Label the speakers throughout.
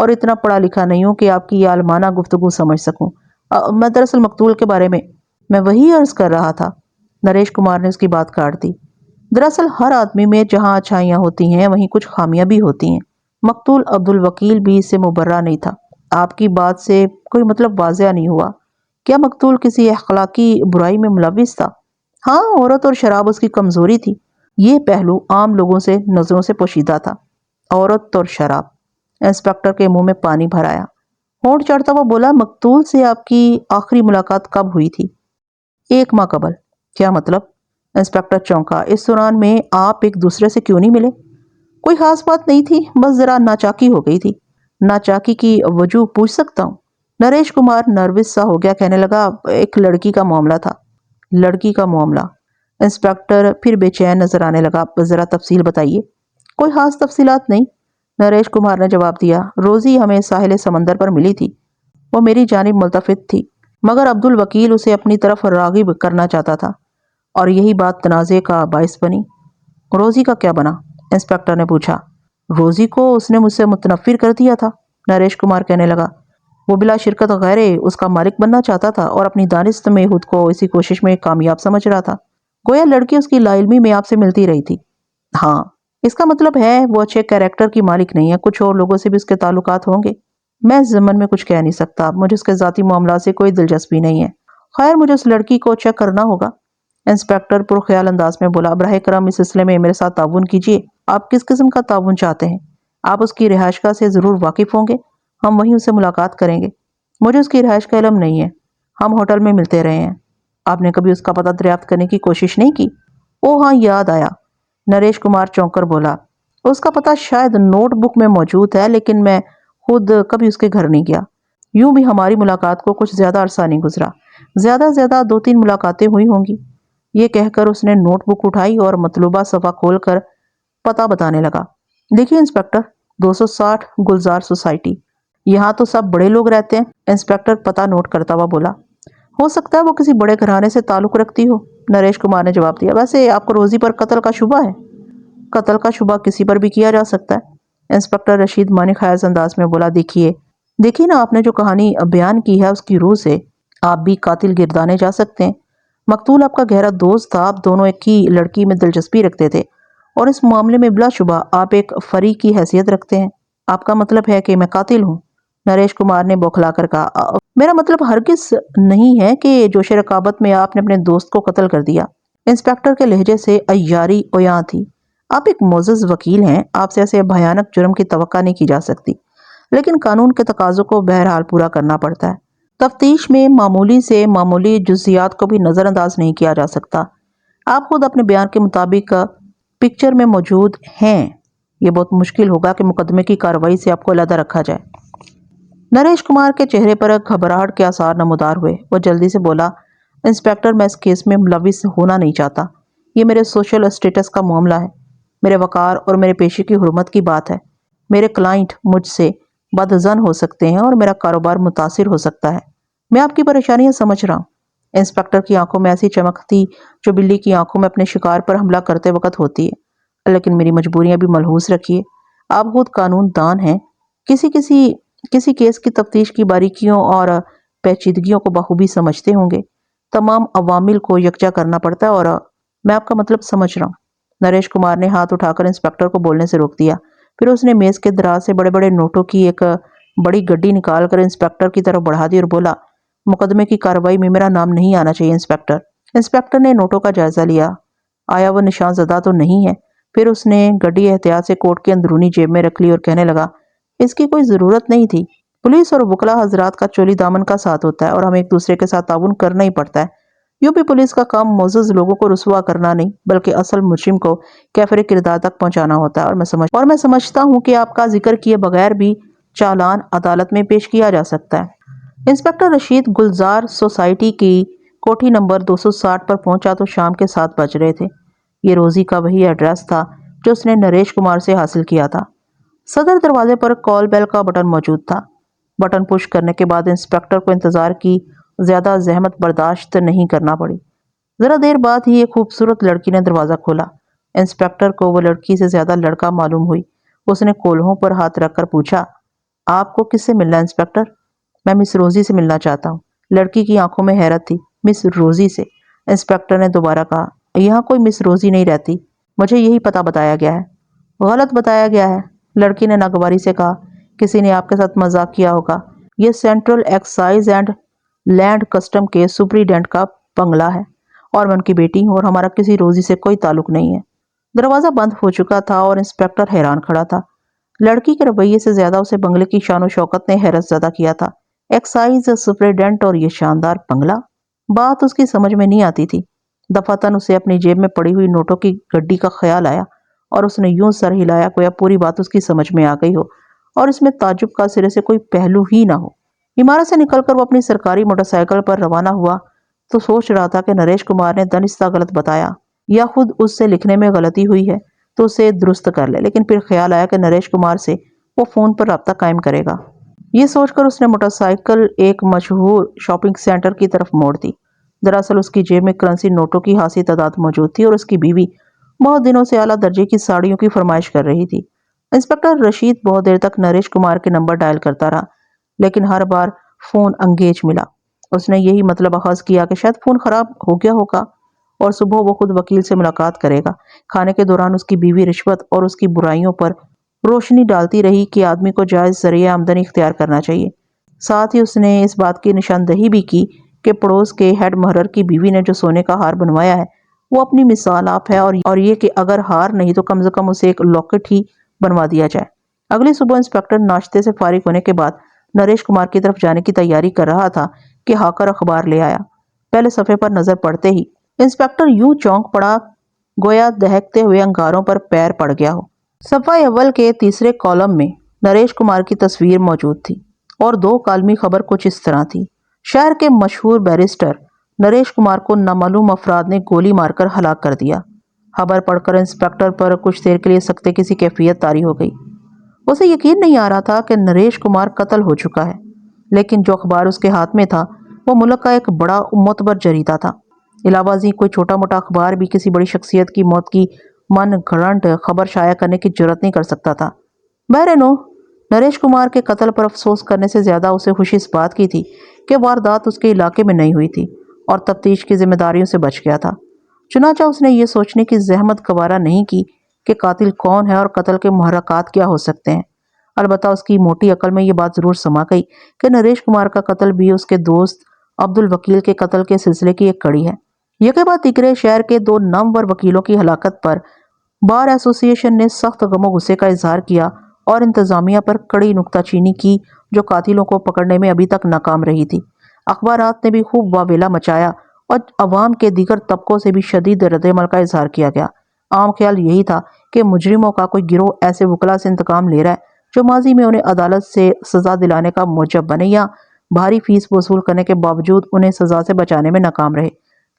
Speaker 1: اور اتنا پڑھا لکھا نہیں ہوں کہ آپ کی یہ عالمانہ گفتگو سمجھ سکوں۔ میں دراصل مقتول کے بارے میں وہی عرض کر رہا تھا۔ نریش کمار نے اس کی بات کاٹ دی۔ دراصل ہر آدمی میں جہاں اچھائیاں ہوتی ہیں وہیں کچھ خامیاں بھی ہوتی ہیں۔ مقتول عبد الوکیل بھی اس سے مبرہ نہیں تھا۔ آپ کی بات سے کوئی مطلب واضح نہیں ہوا۔ کیا مقتول کسی اخلاقی برائی میں ملوث تھا؟ ہاں، عورت اور شراب اس کی کمزوری تھی۔ یہ پہلو عام لوگوں سے نظروں سے پوشیدہ تھا۔ عورت اور شراب۔ انسپکٹر کے منہ میں پانی بھر آیا۔ ہونٹ چڑھتا ہوا بولا، مقتول سے آپ کی آخری ملاقات کب ہوئی تھی؟ 1 ماہ قبل۔ کیا مطلب؟ انسپکٹر چونکا۔ اس دوران میں آپ ایک دوسرے سے کیوں نہیں ملے؟ کوئی خاص بات نہیں تھی، بس ذرا ناچاکی ہو گئی تھی۔ ناچاکی کی وجہ پوچھ سکتا ہوں؟ نریش کمار نروس سا ہو گیا، کہنے لگا، ایک لڑکی کا معاملہ تھا۔ لڑکی کا معاملہ؟ انسپکٹر پھر بے چین نظر آنے لگا۔ ذرا تفصیل بتائیے۔ کوئی خاص تفصیلات نہیں، نریش کمار نے جواب دیا۔ روزی ہمیں ساحل سمندر پر ملی تھی۔ وہ میری جانب ملتفت تھی، مگر عبد الوکیل اسے اپنی طرف راغب کرنا چاہتا تھا اور یہی بات تنازع کا باعث بنی۔ روزی کا کیا بنا؟ انسپکٹر نے پوچھا۔ روزی کو اس نے مجھ سے متنفر کر دیا تھا، نریش کمار کہنے لگا۔ وہ بلا شرکت غیر اس کا مالک بننا چاہتا تھا اور اپنی دانست میں خود کو اسی کوشش میں کامیاب سمجھ رہا تھا۔ گویا لڑکی اس کی لا علمی میں آپ سے ملتی رہی تھی۔ ہاں، اس کا مطلب ہے وہ اچھے کیریکٹر کی مالک نہیں ہے۔ کچھ اور لوگوں سے بھی اس کے تعلقات ہوں گے۔ میں اس ضمن میں کچھ کہہ نہیں سکتا، مجھے اس کے ذاتی معاملات سے کوئی دلچسپی نہیں ہے۔ خیر، مجھے اس لڑکی کو چیک کرنا ہوگا۔ انسپکٹر پرخیال انداز میں بولا۔ براہ کرم اس سلسلے میں میرے ساتھ تعاون کیجیے۔ آپ کس قسم کا تعاون چاہتے ہیں؟ آپ اس کی رہائش گاہ سے ضرور واقف ہوں گے، ہم وہیں اس سے ملاقات کریں گے۔ مجھے اس کی رہائش کا علم نہیں ہے، ہم ہوٹل میں ملتے رہے ہیں۔ آپ نے کبھی اس کا پتہ دریافت کرنے کی کوشش نہیں کی؟ او ہاں، یاد آیا، نریش کمار چونک کر بولا۔ اس کا پتہ شاید نوٹ بک میں موجود ہے، لیکن میں خود کبھی اس کے گھر نہیں گیا۔ یوں بھی ہماری ملاقات کو کچھ زیادہ عرصہ نہیں گزرا، زیادہ سے زیادہ 2-3 ملاقاتیں ہوئی ہوں گی۔ یہ کہہ کر اس نے نوٹ بک اٹھائی اور مطلوبہ صفحہ کھول کر پتہ بتانے لگا۔ دیکھیے انسپکٹر، 260 گلزار سوسائٹی، یہاں تو سب بڑے لوگ رہتے ہیں۔ انسپکٹر پتہ نوٹ کرتا ہوا بولا۔ ہو سکتا ہے وہ کسی بڑے گھرانے سے تعلق رکھتی ہو، نریش کمار نے جواب دیا۔ ویسے آپ کو روزی پر قتل کا شبہ ہے؟ قتل کا شبہ کسی پر بھی کیا جا سکتا ہے، انسپکٹر رشید معنی خیز انداز میں بولا۔ دیکھیے نا، آپ نے جو کہانی بیان کی ہے اس کی روح سے آپ بھی قاتل گردانے جا سکتے ہیں۔ مقتول آپ کا گہرا دوست تھا، آپ دونوں ایک ہی لڑکی میں دلچسپی رکھتے تھے اور اس معاملے میں بلا شبہ آپ ایک فریق کی حیثیت رکھتے ہیں۔ آپ کا مطلب ہے کہ میں قاتل ہوں؟ نریش کمار نے بوکھلا کر کہا۔ میرا مطلب ہرگز نہیں ہے کہ جوش رقابت میں آپ نے اپنے دوست کو قتل کر دیا۔ انسپکٹر کے لہجے سے عیاری اویاں تھی۔ آپ ایک معزز وکیل ہیں، آپ سے ایسے بھیانک جرم کی توقع نہیں کی جا سکتی، لیکن قانون کے تقاضوں کو بہرحال پورا کرنا پڑتا ہے۔ تفتیش میں معمولی سے معمولی جزیات کو بھی نظر انداز نہیں کیا جا سکتا۔ آپ خود اپنے بیان کے مطابق پکچر میں موجود ہیں، یہ بہت مشکل ہوگا کہ مقدمے کی کارروائی سے آپ کو علیحدہ رکھا جائے۔ نریش کمار کے چہرے پر گھبراہٹ کے آثار نمودار ہوئے۔ وہ جلدی سے بولا، انسپکٹر، میں اس کیس میں ملوث ہونا نہیں چاہتا۔ یہ میرے سوشل اسٹیٹس کا معاملہ ہے، میرے وقار اور میرے پیشے کی حرمت کی بات ہے۔ میرے کلائنٹ مجھ سے بدظن ہو سکتے ہیں اور میرا کاروبار متاثر ہو سکتا ہے۔ میں آپ کی پریشانیاں سمجھ رہا ہوں۔ انسپکٹر کی آنکھوں میں ایسی چمک تھی جو بلی کی آنکھوں میں اپنے شکار پر حملہ کرتے وقت ہوتی ہے۔ لیکن میری مجبوریاں بھی ملحوظ رکھیے۔ آپ خود قانون دان ہیں، کسی کیس کی تفتیش کی باریکیوں اور پیچیدگیوں کو بخوبی سمجھتے ہوں گے۔ تمام عوامل کو یکجا کرنا پڑتا ہے اور میں آپ کا مطلب سمجھ رہا ہوں۔ نریش کمار نے ہاتھ اٹھا کر انسپکٹر کو بولنے سے روک دیا۔ پھر اس نے میز کے دراز سے بڑے بڑے نوٹوں کی ایک بڑی گڈی نکال کر انسپکٹر کی طرف بڑھا دی اور بولا، مقدمے کی کارروائی میں میرا نام نہیں آنا چاہیے انسپکٹر۔ انسپکٹر نے نوٹوں کا جائزہ لیا۔ آیا وہ نشان زدہ تو نہیں ہے؟ پھر اس نے گڈی احتیاط سے کوٹ کی اندرونی جیب میں رکھ لی اور کہنے لگا، اس کی کوئی ضرورت نہیں تھی۔ پولیس اور وکلا حضرات کا چولی دامن کا ساتھ ہوتا ہے اور ہمیں ایک دوسرے کے ساتھ تعاون کرنا ہی پڑتا ہے۔ یوں بھی پولیس کا کام معزز لوگوں کو رسوا کرنا نہیں بلکہ اصل مجرم کو کیفر کردار تک پہنچانا ہوتا ہے، اور میں سمجھتا ہوں کہ آپ کا ذکر کیے بغیر بھی چالان عدالت میں پیش کیا جا سکتا ہے۔ انسپکٹر رشید گلزار سوسائٹی کی کوٹھی نمبر 260 پر پہنچا تو شام کے 7 بج رہے تھے۔ یہ روزی کا وہی ایڈریس تھا جو اس نے نریش کمار سے حاصل کیا تھا۔ صدر دروازے پر کال بیل کا بٹن موجود تھا۔ بٹن پش کرنے کے بعد انسپکٹر کو انتظار کی زیادہ زحمت برداشت نہیں کرنا پڑی۔ ذرا دیر بعد ہی ایک خوبصورت لڑکی نے دروازہ کھولا۔ انسپکٹر کو وہ لڑکی سے زیادہ لڑکا معلوم ہوئی۔ اس نے کولہوں پر ہاتھ رکھ کر پوچھا، آپ کو کس سے ملنا ہے انسپیکٹر؟ میں مس روزی سے ملنا چاہتا ہوں۔ لڑکی کی آنکھوں میں حیرت تھی۔ مس روزی سے؟ انسپیکٹر نے دوبارہ کہا۔ یہاں کوئی مس روزی نہیں رہتی، مجھے یہی پتہ بتایا گیا ہے۔ غلط بتایا گیا ہے، لڑکی نے ناگواری سے کہا۔ کسی نے آپ کے ساتھ مذاق کیا ہوگا۔ یہ central excise and land custom کے سپریڈنٹ کا بنگلہ ہے، اور میں ان کی بیٹی ہوں، اور ہمارا کسی روزی سے کوئی تعلق نہیں ہے۔ دروازہ بند ہو چکا تھا اور انسپیکٹر حیران کھڑا تھا۔ لڑکی کے رویے سے زیادہ اسے بنگلے کی شان و شوکت نے حیرت زدہ کیا تھا۔ ایکسائز سپریڈنٹ اور یہ شاندار بنگلہ؟ بات اس کی سمجھ میں نہیں آتی تھی۔ دفعتاً اسے اپنی جیب میں پڑی ہوئی نوٹوں کی گڈی کا خیال آیا، اور اس نے یوں سر ہلایا گویا پوری بات اس کی سمجھ میں آ گئی ہو اور اس میں تعجب کا سرے سے کوئی پہلو ہی نہ ہو۔ عمارت سے نکل کر وہ اپنی سرکاری موٹر سائیکل پر روانہ ہوا تو سوچ رہا تھا کہ نریش کمار نے دانستہ غلط بتایا، یا خود اس سے لکھنے میں غلطی ہوئی ہے تو اسے درست کر لے۔ لیکن پھر خیال آیا کہ نریش کمار سے وہ فون پر رابطہ قائم کرے گا۔ یہ سوچ کر اس نے موٹر سائیکل ایک مشہور شاپنگ سینٹر کی طرف موڑ دی۔ دراصل اس کی جیب میں کرنسی نوٹوں کی خاصی تعداد موجود تھی، اور اس کی بیوی بہت دنوں سے اعلیٰ درجے کی ساڑیوں کی فرمائش کر رہی تھی۔ انسپیکٹر رشید بہت دیر تک نریش کمار کے نمبر ڈائل کرتا رہا، لیکن ہر بار فون انگیج ملا۔ اس نے یہی مطلب اخذ کیا کہ شاید فون خراب ہو گیا ہوگا، اور صبح وہ خود وکیل سے ملاقات کرے گا۔ کھانے کے دوران اس کی بیوی رشوت اور اس کی برائیوں پر روشنی ڈالتی رہی کہ آدمی کو جائز ذریعہ آمدنی اختیار کرنا چاہیے۔ ساتھ ہی اس نے اس بات کی نشاندہی بھی کی کہ پڑوس کے ہیڈ محرر کی بیوی نے جو سونے کا ہار بنوایا ہے وہ اپنی مثال آپ ہے، اور یہ کہ اگر ہار نہیں تو کم سے کم اسے ایک لاکٹ ہی بنوا دیا جائے۔ اگلی صبح انسپیکٹر ناشتے سے فارغ ہونے کے بعد نریش کمار کی طرف جانے کی تیاری کر رہا تھا کہ ہاکر اخبار لے آیا۔ پہلے صفحے پر نظر پڑتے ہی انسپیکٹر یوں چونک پڑا گویا دہکتے ہوئے انگاروں پر پیر پڑ گیا ہو۔ صفحہ اول کے تیسرے کالم میں نریش کمار کی تصویر موجود تھی، اور دو کالمی خبر کچھ اس طرح تھی۔ شہر کے مشہور بیرسٹر نریش کمار کو نامعلوم افراد نے گولی مار کر ہلاک کر دیا۔ خبر پڑھ کر انسپیکٹر پر کچھ دیر کے لیے سکتے کی سی کیفیت طاری ہو گئی۔ اسے یقین نہیں آ رہا تھا کہ نریش کمار قتل ہو چکا ہے، لیکن جو اخبار اس کے ہاتھ میں تھا وہ ملک کا ایک بڑا معتبر جریدہ تھا۔ علاوہ ازیں کوئی چھوٹا موٹا اخبار بھی کسی بڑی شخصیت کی موت کی من گھڑنٹ خبر شائع کرنے کی جرات نہیں کر سکتا تھا۔ بہرنو نریش کمار کے قتل پر افسوس کرنے سے زیادہ اسے خوشی اس بات کی تھی کہ واردات اس کے علاقے میں نہیں ہوئی تھی اور تفتیش کی ذمہ داریوں سے بچ گیا تھا۔ چنانچہ اس نے یہ سوچنے کی زحمت گوارا نہیں کی کہ قاتل کون ہے اور قتل کے محرکات کیا ہو سکتے ہیں۔ البتہ اس کی موٹی عقل میں یہ بات ضرور سما گئی کہ نریش کمار کا قتل بھی اس کے دوست عبد الوکیل کے قتل کے سلسلے کی ایک کڑی ہے۔ یکے بعد دیگرے شہر کے دو نامور وکیلوں کی ہلاکت پر بار ایسوسی ایشن نے سخت غم و غصے کا اظہار کیا اور انتظامیہ پر کڑی نکتہ چینی کی، جو قاتلوں کو پکڑنے میں ابھی تک ناکام رہی تھی۔ اخبارات نے بھی خوب واویلا مچایا اور عوام کے دیگر طبقوں سے بھی شدید رد عمل کا اظہار کیا گیا۔ عام خیال یہی تھا کہ مجرموں کا کوئی گروہ ایسے وکلا سے انتقام لے رہا ہے جو ماضی میں انہیں عدالت سے سزا دلانے کا موجب بنے یا بھاری فیس وصول کرنے کے باوجود انہیں سزا سے بچانے میں ناکام رہے۔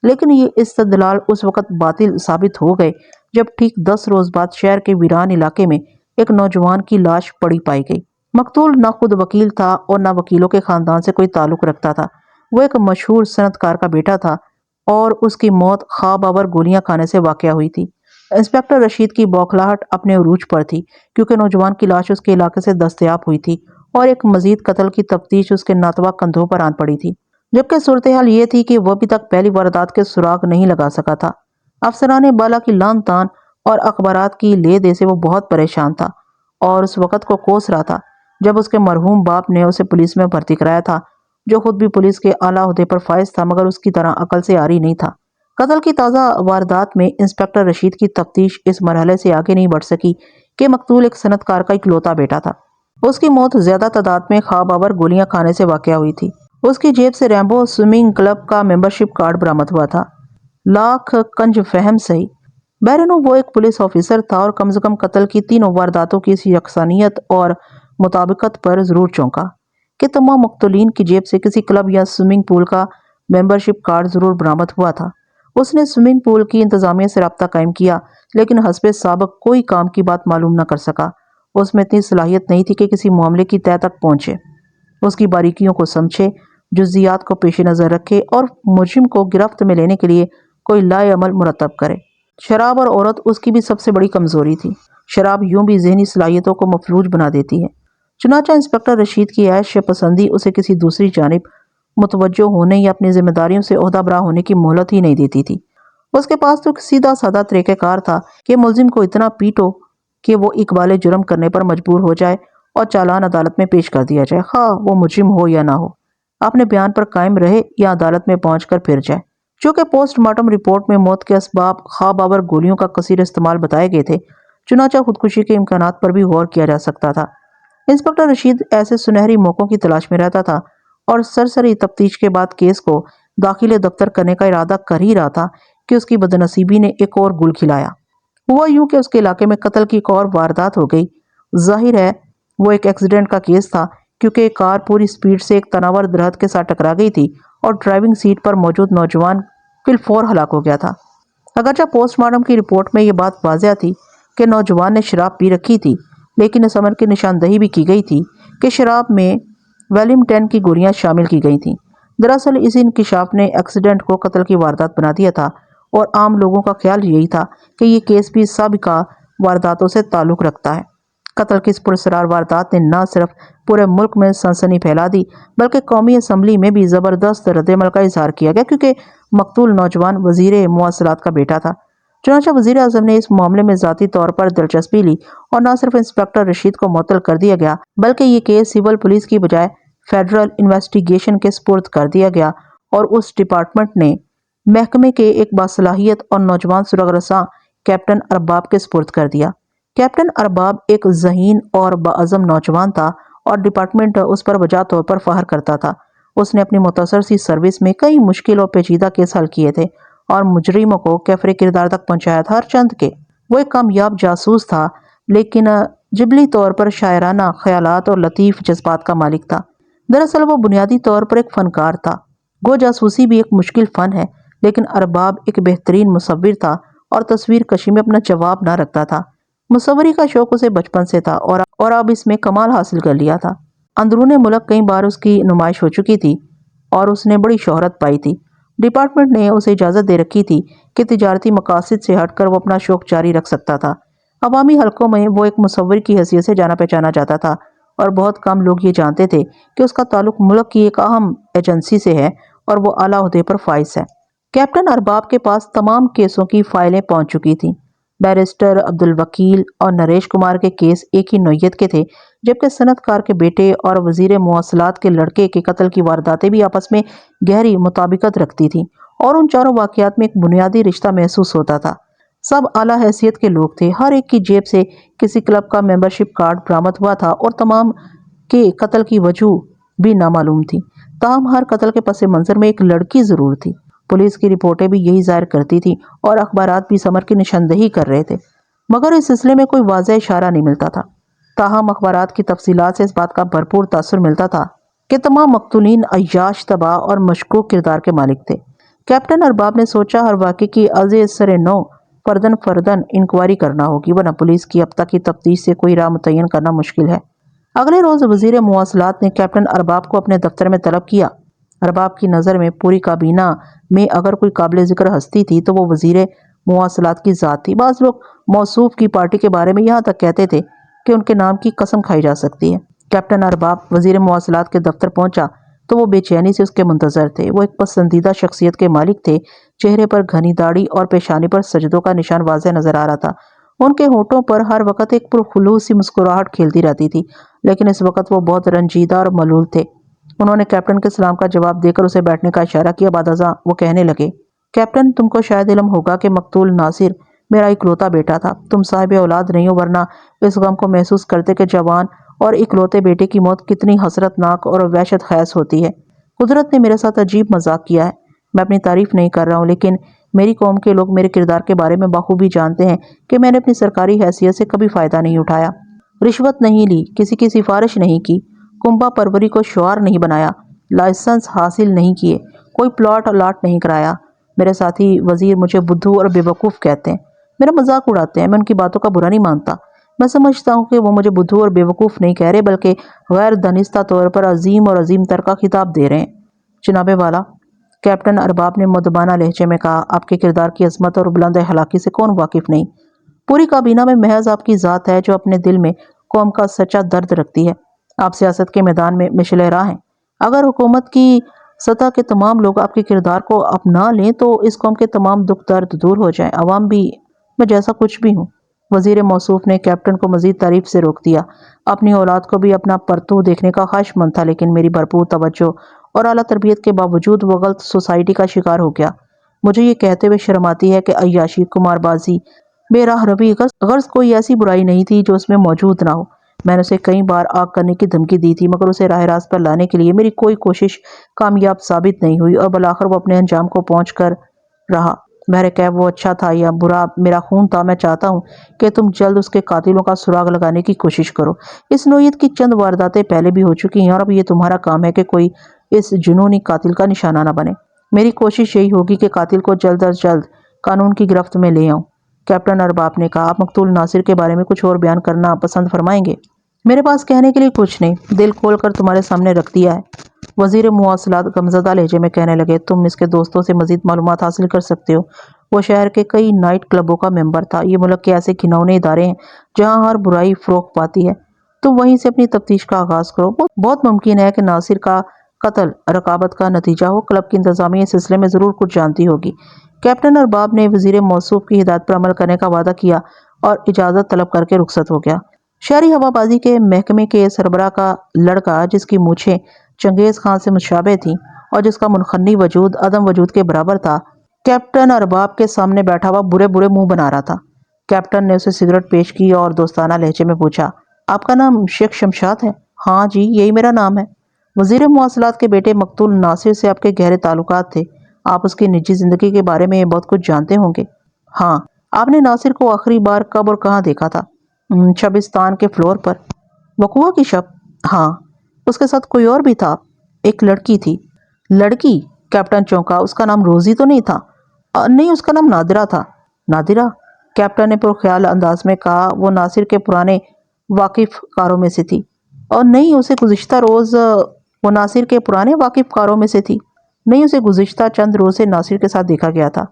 Speaker 1: لیکن یہ استدلال اس وقت باطل ثابت ہو گئے جب ٹھیک 10 روز بعد شہر کے ویران علاقے میں ایک نوجوان کی لاش پڑی پائی گئی۔ مقتول نہ خود وکیل تھا اور نہ وکیلوں کے خاندان سے کوئی تعلق رکھتا تھا۔ وہ ایک مشہور صنعت کار کا بیٹا تھا اور اس کی موت خواب آور گولیاں کھانے سے واقع ہوئی تھی۔ انسپیکٹر رشید کی بوکھلاہٹ اپنے عروج پر تھی، کیونکہ نوجوان کی لاش اس کے علاقے سے دستیاب ہوئی تھی اور ایک مزید قتل کی تفتیش اس کے ناتواں کندھوں پر آن پڑی تھی، جبکہ صورتحال یہ تھی کہ وہ ابھی تک پہلی واردات کے سراغ نہیں لگا سکا تھا۔ افسران بالا کی لان تان اور اخبارات کی لے دے سے وہ بہت پریشان تھا اور اس وقت کو کوس رہا تھا جب اس کے مرحوم باپ نے اسے پولیس میں بھرتی کرایا تھا، جو خود بھی پولیس کے اعلیٰ عہدے پر فائز تھا مگر اس کی طرح عقل سے عاری نہیں تھا۔ قتل کی تازہ واردات میں انسپیکٹر رشید کی تفتیش اس مرحلے سے آگے نہیں بڑھ سکی کہ مقتول ایک صنعت کار کا اکلوتا بیٹا تھا۔ اس کی موت زیادہ تعداد میں خواب آور گولیاں کھانے سے واقع ہوئی تھی۔ اس کی جیب سے ریمبو سوئمنگ کلب کا ممبرشپ کارڈ برآمد ہوا تھا۔ لاکھ کنج فہم سہی، بہرنو وہ ایک پولیس آفیسر تھا اور کم سے کم قتل کی تینوں وارداتوں کی اس یکسانیت اور مطابقت پر ضرور چونکا کہ تمام مقتولین کی جیب سے کسی کلب یا سوئمنگ پول کا ممبرشپ کارڈ ضرور برآمد ہوا تھا۔ اس نے سوئمنگ پول کی انتظامیہ سے رابطہ قائم کیا، لیکن حسب سابق کوئی کام کی بات معلوم نہ کر سکا۔ اس میں اتنی صلاحیت نہیں تھی کہ کسی معاملے کی تہہ تک پہنچے، اس کی باریکیوں کو سمجھے، جزیات کو پیش نظر رکھے اور مجرم کو گرفت میں لینے کے لیے کوئی لائے عمل مرتب کرے۔ شراب اور عورت اس کی بھی سب سے بڑی کمزوری تھی۔ شراب یوں بھی ذہنی صلاحیتوں کو مفلوج بنا دیتی ہے۔ چنانچہ انسپکٹر رشید کی عیش پسندی اسے کسی دوسری جانب متوجہ ہونے یا اپنی ذمہ داریوں سے عہدہ برا ہونے کی مہلت ہی نہیں دیتی تھی۔ اس کے پاس تو ایک سیدھا سادہ طریقہ کار تھا کہ ملزم کو اتنا پیٹو کہ وہ اقبال جرم کرنے پر مجبور ہو جائے اور چالان عدالت میں پیش کر دیا جائے، خواہ وہ مجرم ہو یا نہ ہو، اپنے بیان پر قائم رہے یا عدالت میں پہنچ کر پھر جائے۔ چونکہ پوسٹ مارٹم رپورٹ میں موت کے اسباب خواب آور گولیوں کا کثیر استعمال بتائے گئے تھے، چنانچہ خودکشی کے امکانات پر بھی غور کیا جا سکتا تھا۔ انسپکٹر رشید ایسے سنہری موقعوں کی تلاش میں رہتا تھا اور سرسری تفتیش کے بعد کیس کو داخل دفتر کرنے کا ارادہ کر ہی رہا تھا کہ اس کی بدنصیبی نے ایک اور گل کھلایا۔ ہوا یوں کہ اس کے علاقے میں قتل کی ایک اور واردات ہو گئی۔ ظاہر ہے وہ ایک ایکسیڈنٹ کا کیس تھا، کیونکہ ایک کار پوری سپیڈ سے ایک تناور درخت کے ساتھ ٹکرا گئی تھی اور ڈرائیونگ سیٹ پر موجود نوجوان بالفور ہلاک ہو گیا تھا۔ اگرچہ پوسٹ مارٹم کی رپورٹ میں یہ بات واضح تھی کہ نوجوان نے شراب پی رکھی تھی، لیکن اس امر کی نشاندہی بھی کی گئی تھی کہ شراب میں ویلیم 10 کی گولیاں شامل کی گئی تھیں۔ دراصل اس انکشاف نے ایکسیڈنٹ کو قتل کی واردات بنا دیا تھا، اور عام لوگوں کا خیال یہی تھا کہ یہ کیس بھی سابقہ وارداتوں سے تعلق رکھتا ہے۔ قتل کی اس پراسرار واردات نے نہ صرف پورے ملک میں سنسنی پھیلا دی، بلکہ قومی اسمبلی میں بھی زبردست رد عمل کا اظہار کیا گیا، کیونکہ مقتول نوجوان وزیر مواصلات کا بیٹا تھا۔ چنانچہ وزیر اعظم نے اس معاملے میں ذاتی طور پر دلچسپی لی اور نہ صرف انسپکٹر رشید کو معطل کر دیا گیا، بلکہ یہ کیس سول پولیس کی بجائے فیڈرل انویسٹیگیشن کے سپرد کر دیا گیا، اور اس ڈپارٹمنٹ نے محکمے کے ایک باصلاحیت اور نوجوان سرغ رساں کیپٹن ارباب کے سپرد کر دیا۔ کیپٹن ارباب ایک ذہین اور باعزم نوجوان تھا اور ڈپارٹمنٹ اس پر بجا طور پر فخر کرتا تھا۔ اس نے اپنی مختصر سی سروس میں کئی مشکل اور پیچیدہ کیس حل کیے تھے اور مجرموں کو کیفر کردار تک پہنچایا تھا۔ ہر چند کے وہ ایک کامیاب جاسوس تھا، لیکن جبلی طور پر شاعرانہ خیالات اور لطیف جذبات کا مالک تھا۔ دراصل وہ بنیادی طور پر ایک فنکار تھا۔ گو جاسوسی بھی ایک مشکل فن ہے، لیکن ارباب ایک بہترین مصور تھا اور تصویر کشی میں اپنا جواب نہ رکھتا تھا۔ مصوری کا شوق اسے بچپن سے تھا اور اب اس میں کمال حاصل کر لیا تھا۔ اندرون ملک کئی بار اس کی نمائش ہو چکی تھی اور اس نے بڑی شہرت پائی تھی۔ ڈپارٹمنٹ نے اسے اجازت دے رکھی تھی کہ تجارتی مقاصد سے ہٹ کر وہ اپنا شوق جاری رکھ سکتا تھا۔ عوامی حلقوں میں وہ ایک مصور کی حیثیت سے جانا پہچانا جاتا تھا، اور بہت کم لوگ یہ جانتے تھے کہ اس کا تعلق ملک کی ایک اہم ایجنسی سے ہے اور وہ اعلیٰ عہدے پر فائز ہے۔ کیپٹن ارباب کے پاس تمام کیسوں کی فائلیں پہنچ چکی تھیں۔ بیرسٹر عبدالوکیل اور نریش کمار کے کیس ایک ہی نوعیت کے تھے، جبکہ صنعت کار کے بیٹے اور وزیر مواصلات کے لڑکے کے قتل کی وارداتیں بھی آپس میں گہری مطابقت رکھتی تھیں، اور ان چاروں واقعات میں ایک بنیادی رشتہ محسوس ہوتا تھا۔ سب اعلیٰ حیثیت کے لوگ تھے، ہر ایک کی جیب سے کسی کلب کا ممبرشپ کارڈ برآمد ہوا تھا، اور تمام کے قتل کی وجہ بھی نامعلوم تھی۔ تاہم ہر قتل کے پس منظر میں ایک لڑکی ضرور تھی۔ پولیس کی رپورٹیں بھی یہی ظاہر کرتی تھی اور اخبارات بھی اس امر کی نشاندہی کر رہے تھے، مگر اس سلسلے میں کوئی واضح اشارہ نہیں ملتا تھا۔ تاہم اخبارات کی تفصیلات سے اس بات کا بھرپور تاثر ملتا تھا کہ تمام مقتولین عیاش، تباہ اور مشکوک کردار کے مالک تھے۔ کیپٹن ارباب نے سوچا ہر واقعے کی از سر نو فردن فردن انکوائری کرنا ہوگی، ورنہ پولیس کی اب تک کی تفتیش سے کوئی راہ متعین کرنا مشکل ہے۔ اگلے روز وزیر مواصلات نے کیپٹن ارباب کو اپنے دفتر میں طلب کیا۔ ارباب کی نظر میں پوری کابینہ میں اگر کوئی قابل ذکر ہستی تھی تو وہ وزیر مواصلات کی ذات تھی۔ بعض لوگ موصوف کی پارٹی کے بارے میں یہاں تک کہتے تھے کہ ان کے نام کی قسم کھائی جا سکتی ہے۔ کیپٹن ارباب وزیر مواصلات کے دفتر پہنچا تو وہ بے چینی سے اس کے منتظر تھے۔ وہ ایک پسندیدہ شخصیت کے مالک تھے۔ چہرے پر گھنی داڑھی اور پیشانی پر سجدوں کا نشان واضح نظر آ رہا تھا۔ ان کے ہونٹوں پر ہر وقت ایک پرخلوص سی مسکراہٹ کھیلتی رہتی تھی، لیکن اس وقت وہ بہت رنجیدہ اور ملول تھے۔ انہوں نے کیپٹن کے سلام کا جواب دے کر اسے بیٹھنے کا اشارہ کیا۔ بعد ازاں وہ کہنے لگے، کیپٹن، تم کو شاید علم ہوگا کہ مقتول ناصر میرا اکلوتا بیٹا تھا۔ تم صاحب اولاد نہیں ہو، ورنہ اس غم کو محسوس کرتے کہ جوان اور اکلوتے بیٹے کی موت کتنی حسرت ناک اور وحشت خیز ہوتی ہے۔ قدرت نے میرے ساتھ عجیب مذاق کیا ہے۔ میں اپنی تعریف نہیں کر رہا ہوں، لیکن میری قوم کے لوگ میرے کردار کے بارے میں بخوبی جانتے ہیں کہ میں نے اپنی سرکاری حیثیت سے کبھی فائدہ نہیں اٹھایا، رشوت نہیں لی، کسی کی سفارش نہیں کی، کنبہ پروری کو شعار نہیں بنایا، لائسنس حاصل نہیں کیے، کوئی پلاٹ الاٹ نہیں کرایا۔ میرے ساتھی وزیر مجھے بدھو اور بے وقوف کہتے ہیں، میرا مذاق اڑاتے ہیں۔ میں ان کی باتوں کا برا نہیں مانتا۔ میں سمجھتا ہوں کہ وہ مجھے بدھو اور بے وقوف نہیں کہہ رہے، بلکہ غیر دانستہ طور پر عظیم اور عظیم تر کا خطاب دے رہے ہیں۔ جناب والا، کیپٹن ارباب نے مؤدبانہ لہجے میں کہا، آپ کے کردار کی عظمت اور بلند اخلاقی سے کون واقف نہیں؟ پوری کابینہ میں محض آپ کی ذات ہے جو اپنے دل میں قوم کا سچا درد رکھتی ہے۔ آپ سیاست کے میدان میں مشعل راہ ہیں۔ اگر حکومت کی سطح کے تمام لوگ آپ کے کردار کو اپنا لیں تو اس قوم کے تمام دکھ درد دور ہو جائیں۔ عوام بھی میں جیسا کچھ بھی ہوں۔ وزیر موصوف نے کیپٹن کو مزید تعریف سے روک دیا۔ اپنی اولاد کو بھی اپنا پرتو دیکھنے کا خواہش مند تھا، لیکن میری بھرپور توجہ اور اعلیٰ تربیت کے باوجود وہ غلط سوسائٹی کا شکار ہو گیا۔ مجھے یہ کہتے ہوئے شرم آتی ہے کہ عیاشی، قمار بازی، بے راہ روی، غرض کوئی ایسی برائی نہیں تھی جو اس میں موجود نہ ہو۔ میں نے اسے کئی بار آگ کرنے کی دھمکی دی تھی، مگر اسے راہ راست پر لانے کے لیے میری کوئی کوشش کامیاب ثابت نہیں ہوئی اور بالآخر وہ اپنے انجام کو پہنچ کر رہا۔ بہرکیف وہ اچھا تھا یا برا میرا خون تھا، میں چاہتا ہوں کہ تم جلد اس کے قاتلوں کا سراغ لگانے کی کوشش کرو۔ اس نوعیت کی چند وارداتیں پہلے بھی ہو چکی ہیں اور اب یہ تمہارا کام ہے کہ کوئی اس جنونی قاتل کا نشانہ نہ بنے۔ میری کوشش یہی ہوگی کہ قاتل کو جلد از جلد قانون کی گرفت میں لے آؤں۔ کیپٹن ارباب نے کہا، آپ مقتول ناصر کے بارے میں کچھ اور بیان کرنا پسند فرمائیں گے؟ میرے پاس کہنے کے لیے کچھ نہیں، دل کھول کر تمہارے سامنے رکھ دیا ہے۔ وزیر مواصلات غمزدہ لہجے میں کہنے لگے، تم اس کے دوستوں سے مزید معلومات حاصل کر سکتے ہو۔ وہ شہر کے کئی نائٹ کلبوں کا ممبر تھا۔ یہ ملک کے ایسے گھناؤنے ادارے ہیں جہاں ہر برائی فروغ پاتی ہے۔ تم وہیں سے اپنی تفتیش کا آغاز کرو۔ بہت ممکن ہے کہ ناصر کا قتل رقابت کا نتیجہ ہو۔ کلب کی انتظامیہ اس سلسلے میں ضرور کچھ جانتی ہوگی۔ کیپٹن ارباب نے وزیر موصوف کی ہدایت پر عمل کرنے کا وعدہ کیا اور اجازت طلب کر کے رخصت ہو گیا۔ شہری ہوا بازی کے محکمے کے سربراہ کا لڑکا، جس کی مونچھیں چنگیز خان سے مشابہ تھیں اور جس کا منحنی وجود عدم وجود کے برابر تھا، کیپٹن ارباب کے سامنے بیٹھا ہوا برے برے منہ بنا رہا تھا۔ کیپٹن نے اسے سگریٹ پیش کی اور دوستانہ لہجے میں پوچھا، آپ کا نام شیخ شمشاد ہے؟ ہاں جی، یہی میرا نام ہے۔ وزیر مواصلات کے بیٹے مقتول ناصر سے آپ کے گہرے تعلقات تھے۔ آپ اس کی نجی زندگی کے بارے میں بہت کچھ جانتے ہوں گے۔ ہاں۔ آپ نے ناصر کو آخری بار کب اور کہاں دیکھا تھا؟ شبستان کے فلور پر۔ وقوعہ کی شب؟ ہاں۔ اس کے ساتھ کوئی اور بھی تھا؟ ایک لڑکی تھی۔ لڑکی؟ کیپٹن چونکا، اس کا نام روزی تو نہیں تھا؟ نہیں، اس کا نام نادرہ تھا۔ نادرہ؟ کیپٹن نے پرخیال انداز میں کہا، وہ ناصر کے پرانے واقف کاروں میں سے تھی۔ اور نہیں، اسے گزشتہ روز وہ ناصر کے پرانے واقف کاروں میں سے تھی۔ نہیں، اسے گزشتہ چند روز سے ناصر کے ساتھ دیکھا گیا تھا۔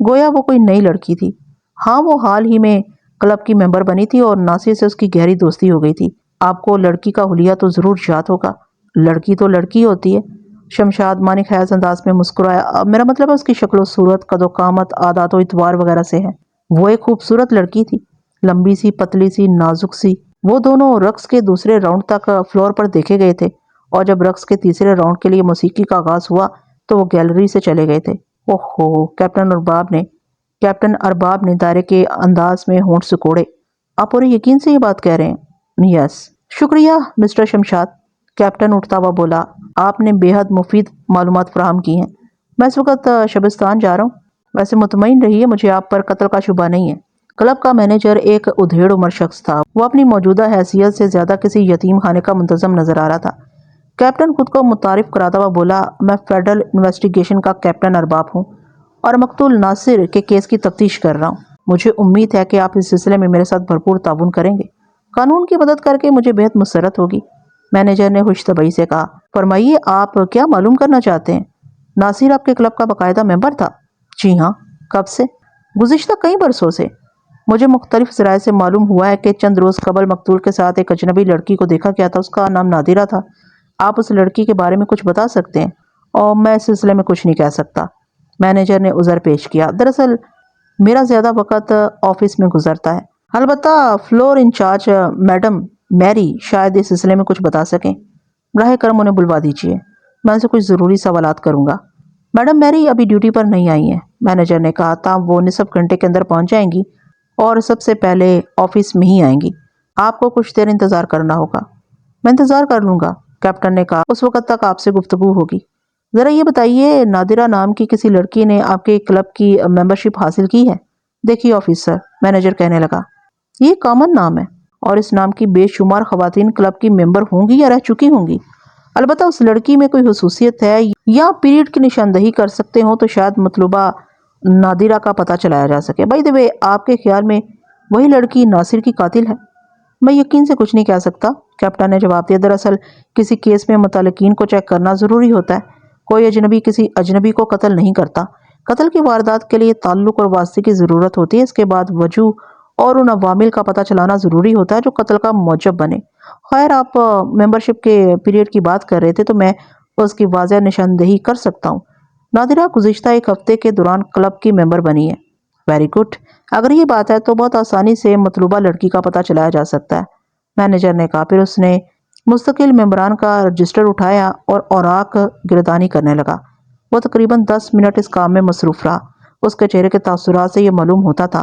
Speaker 1: گویا وہ کوئی نئی لڑکی تھی۔ ہاں، وہ حال ہی میں کلب کی ممبر بنی تھی اور ناصر سے اس کی گہری دوستی ہو گئی تھی۔ آپ کو لڑکی کا حلیہ تو ضرور یاد ہوگا۔ لڑکی تو لڑکی ہوتی ہے۔ شمشاد معنی خیز انداز میں مسکرایا، میرا مطلب ہے اس کی شکل و صورت، قد و قامت، عادات و اطوار وغیرہ سے ہے۔ وہ ایک خوبصورت لڑکی تھی، لمبی سی، پتلی سی، نازک سی۔ وہ دونوں رقص کے دوسرے راؤنڈ تک فلور پر دیکھے گئے تھے اور جب رقص کے تیسرے راؤنڈ کے لیے موسیقی کا آغاز ہوا تو وہ گیلری سے چلے گئے تھے۔ اوہو، کیپٹن ارباب نے دائرے کے انداز میں ہونٹ سکوڑے۔ آپ پورے یقین سے یہ بات کہہ رہے ہیں؟ یس۔ شکریہ مسٹر شمشاد۔ کیپٹن اٹھتا ہوا بولا، آپ نے بے حد مفید معلومات فراہم کی ہیں۔ میں اس وقت شبستان جا رہا ہوں۔ ویسے مطمئن رہیے، مجھے آپ پر قتل کا شبہ نہیں ہے۔ کلب کا مینیجر ایک ادھیڑ عمر شخص تھا۔ وہ اپنی موجودہ حیثیت سے زیادہ کسی یتیم خانے کا منتظم نظر آ رہا تھا۔ کیپٹن خود کو متعارف کراتا ہوا بولا، میں فیڈرل انویسٹیگیشن کا کیپٹن ارباب ہوں اور مقتول ناصر کے کیس کی تفتیش کر رہا ہوں۔ مجھے امید ہے کہ آپ اس سلسلے میں میرے ساتھ بھرپور تعاون کریں گے۔ قانون کی مدد کر کے مجھے بہت مسرت ہوگی۔ مینیجر نے خوش طبعی سے کہا، فرمائیے آپ کیا معلوم کرنا چاہتے ہیں؟ ناصر آپ کے کلب کا باقاعدہ ممبر تھا؟ جی ہاں۔ کب سے؟ گزشتہ کئی برسوں سے۔ مجھے مختلف ذرائع سے معلوم ہوا ہے کہ چند روز قبل مقتول کے ساتھ ایک اجنبی لڑکی کو دیکھا گیا تھا، اس کا نام نادرہ تھا۔ آپ اس لڑکی کے بارے میں کچھ بتا سکتے ہیں؟ اور میں اس سلسلے میں کچھ نہیں کہہ سکتا۔ مینیجر نے عذر پیش کیا، دراصل میرا زیادہ وقت آفس میں گزرتا ہے۔ البتہ فلور انچارج میڈم میری شاید اس سلسلے میں کچھ بتا سکیں۔ براہ کرم انہیں بلوا دیجیے، میں ان سے کچھ ضروری سوالات کروں گا۔ میڈم میری ابھی ڈیوٹی پر نہیں آئی ہیں، مینیجر نے کہا، تاہم وہ نصف گھنٹے کے اندر پہنچ جائیں گی اور سب سے پہلے آفس میں ہی آئیں گی۔ آپ کو کچھ دیر انتظار کرنا ہوگا۔ میں انتظار کر لوں گا، کیپٹن نے کہا، اس وقت تک آپ سے گفتگو ہوگی۔ ذرا یہ بتائیے، نادرہ نام کی کسی لڑکی نے آپ کے کلب کی ممبرشپ حاصل کی ہے؟ دیکھیے آفیسر، مینیجر کہنے لگا، یہ کامن نام ہے اور اس نام کی بے شمار خواتین کلب کی ممبر ہوں گی یا رہ چکی ہوں گی۔ البتہ اس لڑکی میں کوئی خصوصیت ہے یا پیریڈ کی نشاندہی کر سکتے ہوں تو شاید مطلوبہ نادرہ کا پتہ چلایا جا سکے۔ بائی دی وے، آپ کے خیال میں وہی لڑکی ناصر کی قاتل ہے؟ میں یقین سے کچھ نہیں کہہ سکتا، کیپٹن نے جواب دیا۔ دراصل کسی کیس میں متعلقین کو چیک کرنا ضروری ہوتا ہے۔ کوئی اجنبی کسی اجنبی کو قتل نہیں کرتا۔ قتل کی واردات کے لیے تعلق اور واسطے کی ضرورت ہوتی ہے۔ اس کے بعد وجوہ اور ان عوامل کا پتہ چلانا ضروری ہوتا ہے جو قتل کا موجب بنے۔ خیر آپ ممبرشپ کے پیریڈ کی بات کر رہے تھے تو میں اس کی واضح نشاندہی کر سکتا ہوں۔ نادرہ گزشتہ ایک ہفتے کے دوران کلب کی ممبر بنی ہے۔ ویری گڈ، اگر یہ بات ہے تو بہت آسانی سے مطلوبہ لڑکی کا پتہ چلایا جا سکتا ہے، مینیجر نے کہا۔ پھر اس نے مستقل ممبران کا رجسٹر اٹھایا اور اوراق گردانی کرنے لگا۔ وہ تقریباً 10 منٹ اس کام میں مصروف رہا۔ اس کے چہرے کے تاثرات سے یہ معلوم ہوتا تھا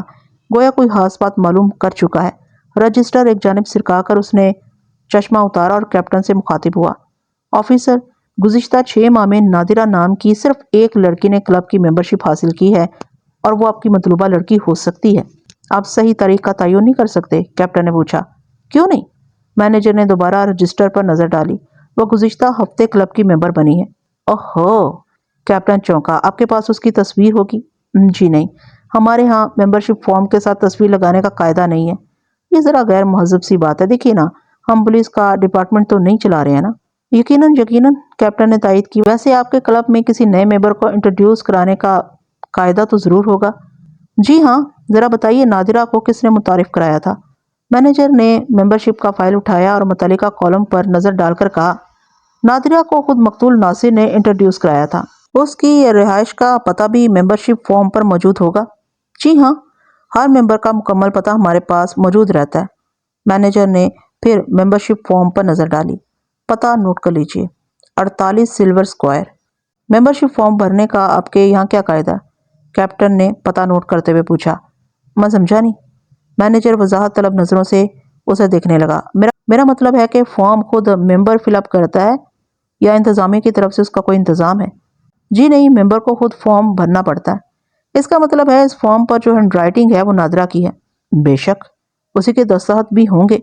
Speaker 1: گویا کوئی خاص بات معلوم کر چکا ہے۔ رجسٹر ایک جانب سرکا کر اس نے چشمہ اتارا اور کیپٹن سے مخاطب ہوا۔ آفیسر، گزشتہ 6 ماہ میں نادرہ نام کی صرف ایک لڑکی نے کلب کی ممبرشپ حاصل کی ہے اور وہ آپ کی مطلوبہ لڑکی ہو سکتی ہے۔ آپ صحیح تاریخ کا تعین نہیں کر سکتے؟ کیپٹن نے پوچھا۔ کیوں نہیں؟ مینیجر نے دوبارہ رجسٹر پر نظر ڈالی۔ وہ گزشتہ ہفتے کلب کی ممبر بنی ہے۔ اوہو، کیپٹن چونکا۔ آپ کے پاس اس کی تصویر ہوگی؟ جی نہیں، ہمارے ہاں ممبرشپ فارم کے ساتھ تصویر لگانے کا قاعدہ نہیں ہے۔ یہ ذرا غیر مہذب سی بات ہے۔ دیکھیے نا، ہم پولیس کا ڈپارٹمنٹ تو نہیں چلا رہے ہیں نا۔ یقیناً یقیناً، کیپٹن نے تائید کی۔ ویسے آپ کے کلب میں کسی نئے ممبر کو انٹروڈیوس کرانے کا قاعدہ تو ضرور ہوگا۔ جی ہاں، ذرا بتائیے نادرہ کو کس نے متعارف کرایا تھا؟ مینیجر نے ممبرشپ کا فائل اٹھایا اور متعلقہ کالم پر نظر ڈال کر کہا، نادرہ کو خود مقتول ناصر نے انٹروڈیوس کرایا تھا۔ اس کی رہائش کا پتہ بھی ممبرشپ فارم پر موجود ہوگا؟ جی ہاں، ہر ممبر کا مکمل پتہ ہمارے پاس موجود رہتا ہے۔ مینیجر نے پھر ممبرشپ فارم پر نظر ڈالی۔ پتہ نوٹ کر لیجئے، 48 سلور اسکوائر۔ ممبرشپ فارم بھرنے کا آپ کے یہاں کیا قاعدہ ہے؟ کیپٹن نے پتہ نوٹ کرتے ہوئے پوچھا۔ میں سمجھا نہیں۔ مینیجر وضاحت طلب نظروں سے اسے دیکھنے لگا۔ میرا مطلب ہے کہ فارم خود ممبر فل اپ کرتا ہے یا انتظامیہ کی طرف سے اس کا کوئی انتظام ہے؟ جی نہیں، ممبر کو خود فارم بھرنا پڑتا ہے۔ اس کا مطلب ہے اس فارم پر جو ہینڈ رائٹنگ ہے وہ نادرہ کی ہے؟ بے شک، اسی کے دستخط بھی ہوں گے۔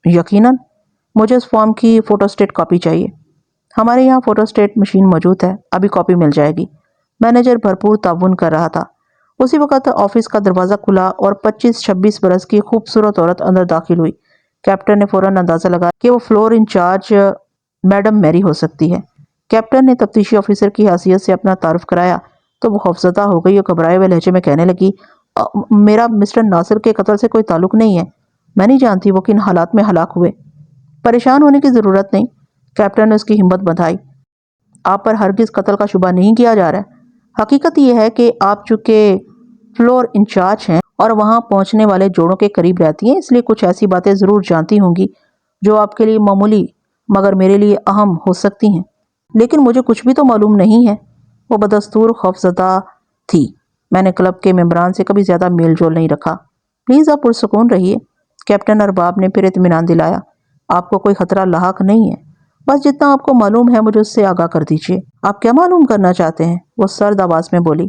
Speaker 1: یقیناً۔ مجھے اس فارم کی فوٹو اسٹیٹ کاپی چاہیے۔ ہمارے یہاں فوٹو اسٹیٹ مشین موجود ہے، ابھی کاپی مل جائے گی۔ مینیجر بھرپور تعاون کر رہا تھا۔ اسی وقت آفس کا دروازہ کھلا اور 25-26 برس کی خوبصورت عورت اندر داخل ہوئی۔ کیپٹن نے فوراً اندازہ لگا کہ وہ فلور انچارج میڈم میری ہو سکتی ہے۔ کیپٹن نے تفتیشی آفیسر کی حیثیت سے اپنا تعارف کرایا تو وہ خوفزدہ ہو گئی اور گھبرائے ہوئے لہجے میں کہنے لگی، میرا مسٹر ناصر کے قتل سے کوئی تعلق نہیں ہے۔ میں نہیں جانتی وہ کن حالات میں ہلاک ہوئے۔ پریشان ہونے کی ضرورت نہیں، کیپٹن نے اس کی ہمت بندھائی۔ آپ پر ہرگز قتل کا شبہ نہیں کیا جا رہا ہے۔ حقیقت یہ ہے کہ آپ چونکہ فلور انچارج ہیں اور وہاں پہنچنے والے جوڑوں کے قریب رہتی ہیں، اس لیے کچھ ایسی باتیں ضرور جانتی ہوں گی جو آپ کے لیے معمولی مگر میرے لیے اہم ہو سکتی ہیں۔ لیکن مجھے کچھ بھی تو معلوم نہیں ہے۔ وہ بدستور خوفزدہ تھی۔ میں نے کلب کے ممبران سے کبھی زیادہ میل جول نہیں رکھا۔ پلیز آپ پرسکون رہیے، کیپٹن ارباب نے پھر اطمینان دلایا۔ آپ کو کوئی خطرہ لاحق نہیں ہے، بس جتنا آپ کو معلوم ہے مجھے اس سے آگاہ کر دیجیے۔ آپ کیا معلوم کرنا چاہتے ہیں؟ وہ سرد آواز میں بولی۔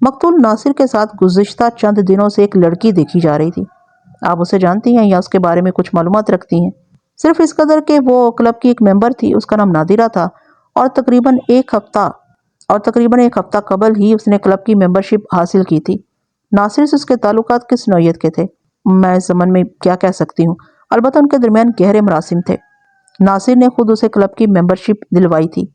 Speaker 1: مقتول ناصر کے ساتھ گزشتہ چند دنوں سے ایک لڑکی دیکھی جا رہی تھی۔ آپ اسے جانتی ہیں یا اس کے بارے میں کچھ معلومات رکھتی ہیں؟ صرف اس قدر کہ وہ کلب کی ایک ممبر تھی، اس کا نام نادرہ تھا اور تقریباً ایک ہفتہ قبل ہی اس نے کلب کی ممبرشپ حاصل کی تھی۔ ناصر سے اس کے تعلقات کس نوعیت کے تھے؟ میں اس زمن میں کیا کہہ سکتی ہوں، البتہ ان کے درمیان گہرے مراسم تھے۔ ناصر نے خود اسے کلب کی ممبرشپ دلوائی تھی۔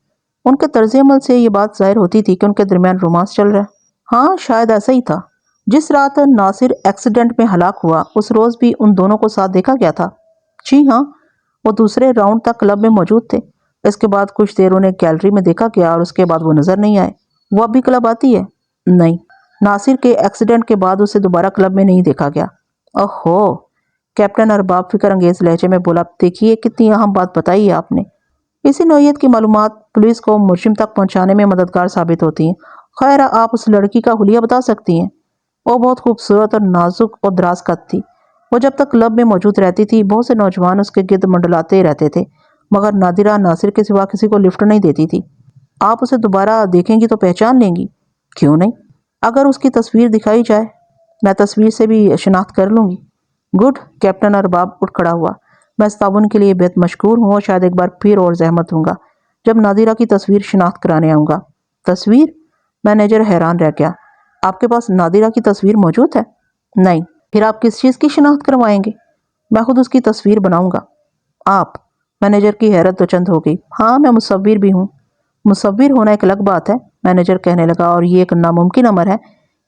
Speaker 1: ان کے طرز عمل سے یہ بات ظاہر ہوتی تھی کہ ان کے درمیان رومانس چل رہا ہے۔ ہاں، شاید ایسا ہی تھا۔ جس رات ناصر ایکسیڈنٹ میں ہلاک ہوا اس روز بھی ان دونوں کو ساتھ دیکھا گیا تھا؟ جی ہاں، وہ دوسرے راؤنڈ تک کلب میں موجود تھے۔ اس کے بعد کچھ دیر انہیں گیلری میں دیکھا گیا اور اس کے بعد وہ نظر نہیں آئے۔ وہ اب بھی کلب آتی ہے؟ نہیں، ناصر کے ایکسیڈنٹ کے بعد اسے دوبارہ کلب میں نہیں دیکھا گیا۔ اوہو، کیپٹن ارباب فکر انگیز لہجے میں بولا۔ دیکھیے کتنی اہم بات بتائی ہے آپ نے۔ اسی نوعیت کی معلومات پولیس کو مجرم تک پہنچانے میں مددگار ثابت ہوتی ہیں۔ خیر، آپ اس لڑکی کا حلیہ بتا سکتی ہیں؟ وہ بہت خوبصورت اور نازک اور دراز قد تھی۔ وہ جب تک کلب میں موجود رہتی تھی بہت سے نوجوان اس کے گرد منڈلاتے رہتے تھے، مگر نادرہ ناصر کے سوا کسی کو لفٹ نہیں دیتی تھی۔ آپ اسے دوبارہ دیکھیں گی تو پہچان لیں گی؟ کیوں نہیں، اگر اس کی تصویر دکھائی جائے، میں تصویر سے بھی شناخت کر لوں گی۔ گڈ، کیپٹن ارباب اٹھ کھڑا ہوا۔ میں اس تعاون کے لیے بہت مشکور ہوں اور شاید ایک بار پھر اور زحمت دوں گا جب نادرہ کی تصویر شناخت کرانے آؤں گا۔ تصویر؟ مینیجر حیران رہ گیا۔ آپ کے پاس نادرہ کی تصویر موجود ہے؟ نہیں، پھر آپ کس چیز کی شناخت کروائیں گے؟ میں خود اس کی تصویر بناؤں گا۔ آپ؟ مینیجر کی حیرت دو چند ہو گئی۔ ہاں، میں مصور بھی ہوں۔ مصور ہونا ایک الگ بات ہے، مینیجر کہنے لگا، اور یہ ایک ناممکن امر ہے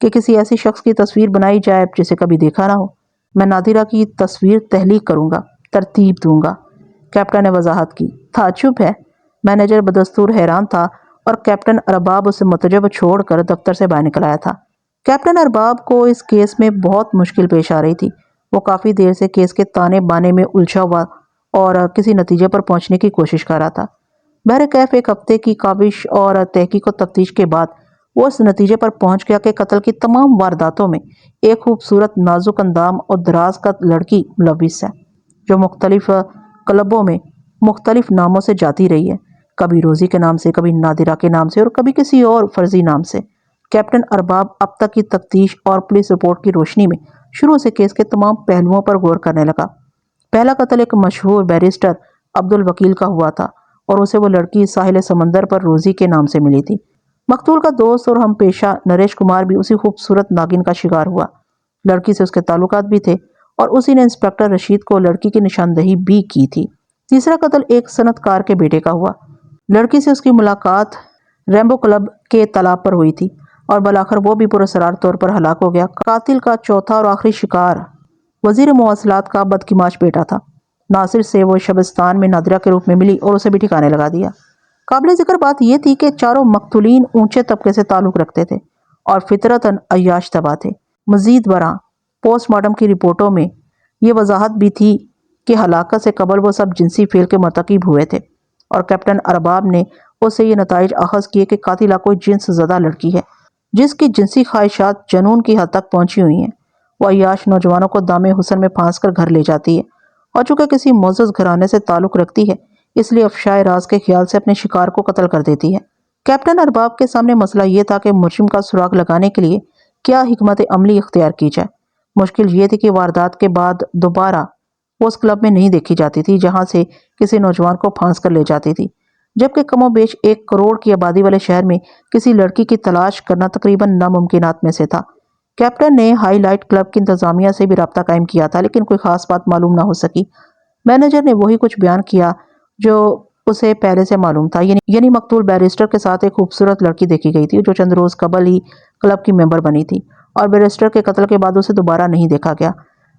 Speaker 1: کہ کسی ایسی شخص کی تصویر بنائی جائے جسے کبھی دیکھا نہ ہو۔ میں نادرہ کی تصویر تخلیق کروں گا، ترتیب دوں گا۔ کیپٹن نے وضاحت کی۔ تعجب ہے؟ مینیجر بدستور حیران تھا اور کیپٹن ارباب اسے متجب چھوڑ کر دفتر سے باہر نکل آیا تھا۔ کیپٹن ارباب کو اس کیس میں بہت مشکل پیش آ رہی تھی۔ وہ کافی دیر سے کیس کے تانے بانے میں الجھا ہوا اور کسی نتیجے پر پہنچنے کی کوشش کر رہا تھا۔ بہرکیف ایک ہفتے کی کاوش اور تحقیق و تفتیش کے بعد وہ اس نتیجے پر پہنچ گیا کہ قتل کی تمام وارداتوں میں ایک خوبصورت نازک اندام اور دراز کا لڑکی ملوث ہے، جو مختلف کلبوں میں مختلف ناموں سے جاتی رہی ہے، کبھی روزی کے نام سے، کبھی نادرہ کے نام سے اور کبھی کسی اور فرضی نام سے۔ کیپٹن ارباب اب تک کی تفتیش اور پولیس رپورٹ کی روشنی میں شروع سے کیس کے تمام پہلوؤں پر غور کرنے لگا۔ پہلا قتل ایک مشہور بیرسٹر عبد الوکیل کا ہوا تھا اور اسے وہ لڑکی ساحل سمندر پر روزی کے نام سے ملی تھی۔ مقتول کا دوست اور ہم پیشہ نریش کمار بھی اسی خوبصورت ناگن کا شکار ہوا۔ لڑکی سے اس کے تعلقات بھی تھے اور اسی نے انسپکٹر رشید کو لڑکی کی نشاندہی بھی کی تھی۔ تیسرا قتل ایک صنعت کار کے بیٹے کا ہوا۔ لڑکی سے اس کی ملاقات ریمبو کلب کے تالاب پر ہوئی تھی اور بالآخر وہ بھی پراسرار طور پر ہلاک ہو گیا۔ قاتل کا چوتھا اور آخری شکار وزیر مواصلات کا بدکماش بیٹا تھا۔ ناصر سے وہ شبستان میں نادرہ کے روپ میں ملی اور اسے بھی ٹھکانے لگا دیا۔ قابل ذکر بات یہ تھی کہ چاروں مقتولین اونچے طبقے سے تعلق رکھتے تھے اور فطرتاً عیاش طبع تھے۔ مزید برآں پوسٹ مارٹم کی رپورٹوں میں یہ وضاحت بھی تھی کہ ہلاکت سے قبل وہ سب جنسی فعل کے مرتکب ہوئے تھے، اور کیپٹن ارباب نے اس سے یہ نتائج اخذ کیے کہ قاتلہ کوئی جنس زدہ لڑکی ہے جس کی جنسی خواہشات جنون کی حد تک پہنچی ہوئی ہیں۔ وہ عیاش نوجوانوں کو دام حسن میں پھانس کر گھر لے جاتی ہے اور چونکہ کسی معزز گھرانے سے تعلق رکھتی ہے اس لیے افشائے راز کے خیال سے اپنے شکار کو قتل کر دیتی ہے۔ کیپٹن ارباب کے سامنے مسئلہ یہ تھا کہ مجرم کا سراغ لگانے کے لیے کیا حکمت عملی اختیار کی جائے۔ مشکل یہ تھی کہ واردات کے بعد دوبارہ وہ اس کلب میں نہیں دیکھی جاتی تھی جہاں سے کسی نوجوان کو پھانس کر لے جاتی تھی، جبکہ کم و بیش 1 کروڑ کی آبادی والے شہر میں کسی لڑکی کی تلاش کرنا تقریباً ناممکنات میں سے تھا۔ کیپٹن نے ہائی لائٹ کلب کی انتظامیہ سے بھی رابطہ قائم کیا تھا لیکن کوئی خاص بات معلوم نہ ہو سکی۔ مینیجر نے وہی کچھ بیان کیا جو اسے پہلے سے معلوم تھا، یعنی مقتول بیرسٹر کے ساتھ ایک خوبصورت لڑکی دیکھی گئی تھی جو چند روز قبل ہی کلب کی ممبر بنی تھی اور بیرسٹر کے قتل کے بعد اسے دوبارہ نہیں دیکھا گیا۔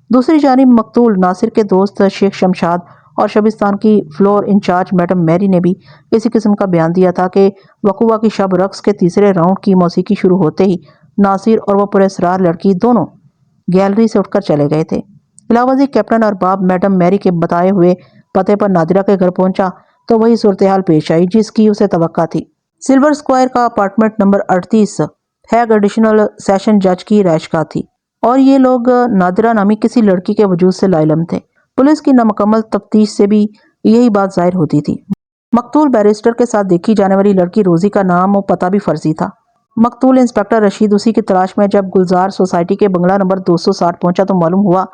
Speaker 1: دوسری جانب مقتول ناصر کے دوست شیخ شمشاد اور شبستان کی فلور انچارج میڈم میری نے بھی اسی قسم کا بیان دیا تھا کہ وقوعہ کی شب رقص کے تیسرے راؤنڈ کی موسیقی شروع ہوتے ہی ناصر اور وہ پراسرار لڑکی دونوں گیلری سے اٹھ کر چلے گئے تھے۔ علاوہ ازیں کیپٹن ارباب میڈم میری کے بتائے ہوئے پتے پر نادرہ کے گھر پہنچا تو وہی صورتحال پیش آئی جس کی اسے توقع تھی۔ سلور اسکوائر کا apartment number 38 Hague additional session جج کی رہائش گاہ تھی اور یہ لوگ نادرہ نامی کسی لڑکی کے وجود سے لا علم تھے۔ پولیس کی نامکمل تفتیش سے بھی یہی بات ظاہر ہوتی تھی۔ مقتول بیرسٹر کے ساتھ دیکھی جانے والی لڑکی روزی کا نام و پتہ بھی فرضی تھا۔ مقتول انسپکٹر رشید اسی کی تلاش میں جب گلزار سوسائٹی کے بنگلہ نمبر 260 پہنچا تو معلوم ہوا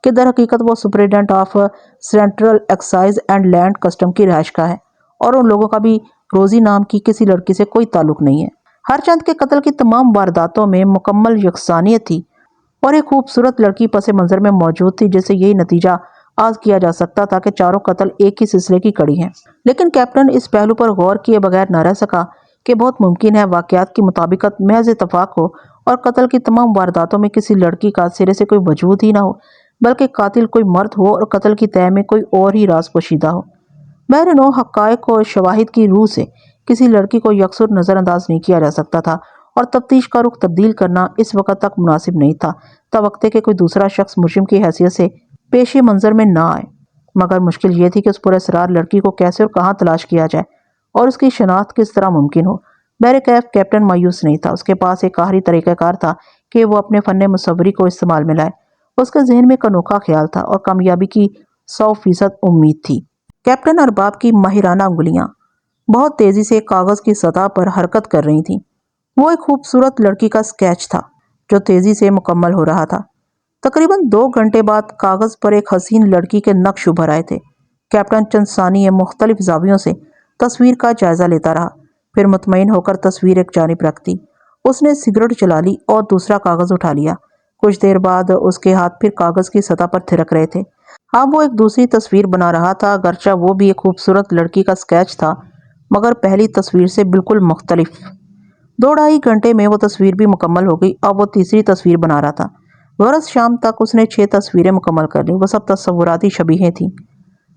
Speaker 1: کہ در حقیقت وہ superintendent of central excise and land custom کی رہائش گاہ ہے اور ان لوگوں کا بھی روزی نام کی کسی لڑکی سے کوئی تعلق نہیں ہے۔ ہر چند کے قتل کی تمام وارداتوں میں مکمل یکسانیت تھی اور ایک خوبصورت لڑکی پس منظر میں موجود تھی جس سے یہی نتیجہ آز کیا جا سکتا تھا کہ چاروں قتل ایک ہی سلسلے کی کڑی ہیں۔ لیکن کیپٹن اس پہلو پر غور کیے بغیر نہ رہ سکا کہ بہت ممکن ہے واقعات کی مطابقت محض اتفاق ہو اور قتل کی تمام وارداتوں میں کسی لڑکی کا سرے سے کوئی وجود ہی نہ ہو بلکہ قاتل کوئی مرد ہو اور قتل کی تہہ میں کوئی اور ہی راز پوشیدہ ہو۔ بہرنو حقائق و شواہد کی روح سے کسی لڑکی کو یکسر نظر انداز نہیں کیا جا سکتا تھا اور تفتیش کا رخ تبدیل کرنا اس وقت تک مناسب نہیں تھا تا وقت کہ کوئی دوسرا شخص مجرم کی حیثیت سے پیش منظر میں نہ آئے۔ مگر مشکل یہ تھی کہ اس پراسرار لڑکی کو کیسے اور کہاں تلاش کیا جائے اور اس کی شناخت کس طرح ممکن ہو۔ بہرکیف کیپٹن مایوس نہیں تھا، اس کے پاس ایک آخری طریقہ کار تھا کہ وہ اپنے فن مصوری کو استعمال میں لائے۔ اس کے ذہن میں ایک انوکھا خیال تھا اور کامیابی کی 100% امید تھی۔ کیپٹن ارباب کی ماہرانہ انگلیاں بہت تیزی سے کاغذ کی سطح پر حرکت کر رہی تھیں۔ وہ ایک خوبصورت لڑکی کا اسکیچ تھا جو تیزی سے مکمل ہو رہا تھا۔ تقریباً 2 گھنٹے بعد کاغذ پر ایک حسین لڑکی کے نقش ابھر آئے تھے۔ کیپٹن چند ثانیے مختلف زاویوں سے تصویر کا جائزہ لیتا رہا، پھر مطمئن ہو کر تصویر ایک جانب رکھ دی۔ اس نے سگریٹ جلا لی اور دوسرا کاغذ اٹھا لیا۔ کچھ دیر بعد اس کے ہاتھ پھر کاغذ کی سطح پر تھرک رہے تھے۔ اب وہ ایک دوسری تصویر بنا رہا تھا، اگرچہ وہ بھی ایک خوبصورت لڑکی کا اسکیچ تھا مگر پہلی تصویر سے بالکل مختلف۔ 2-2.5 گھنٹے میں وہ تصویر بھی مکمل ہو گئی۔ اب وہ تیسری تصویر بنا رہا تھا۔ غرض شام تک اس نے 6 تصویریں مکمل کر لیں۔ وہ سب تصوراتی شبیہیں تھیں۔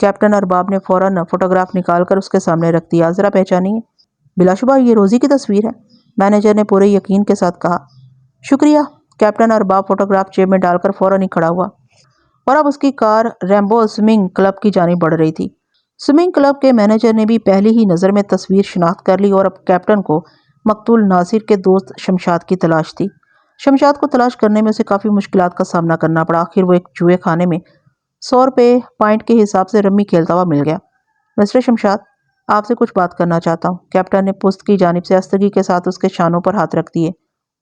Speaker 1: کیپٹن ارباب نے فوراً فوٹوگراف نکال کر اس کے سامنے رکھ دیا۔ ذرا پہچانیے۔ بلا شبہ یہ روزی کی تصویر ہے، مینیجر نے پورے یقین کے ساتھ کہا۔ شکریہ۔ کیپٹن ارباب فوٹوگراف جیب میں ڈال کر فوراً ہی کھڑا ہوا، اور اب اس کی کار ریمبو سوئمنگ کلب کی جانب بڑھ رہی تھی۔ سوئمنگ کلب کے مینیجر نے بھی پہلی ہی نظر میں تصویر شناخت کر لی، اور اب کیپٹن کو مقتول ناصر کے دوست شمشاد کی تلاش تھی۔ شمشاد کو تلاش کرنے میں اسے کافی مشکلات کا سامنا کرنا پڑا۔ آخر وہ ایک جوئے خانے میں 100 روپے پوائنٹ کے حساب سے رمی کھیلتا ہوا مل گیا۔ مسٹر شمشاد، آپ سے کچھ بات کرنا چاہتا ہوں۔ کیپٹن نے پست کی جانب سے استگی کے ساتھ اس کے شانوں پر ہاتھ رکھ دیے۔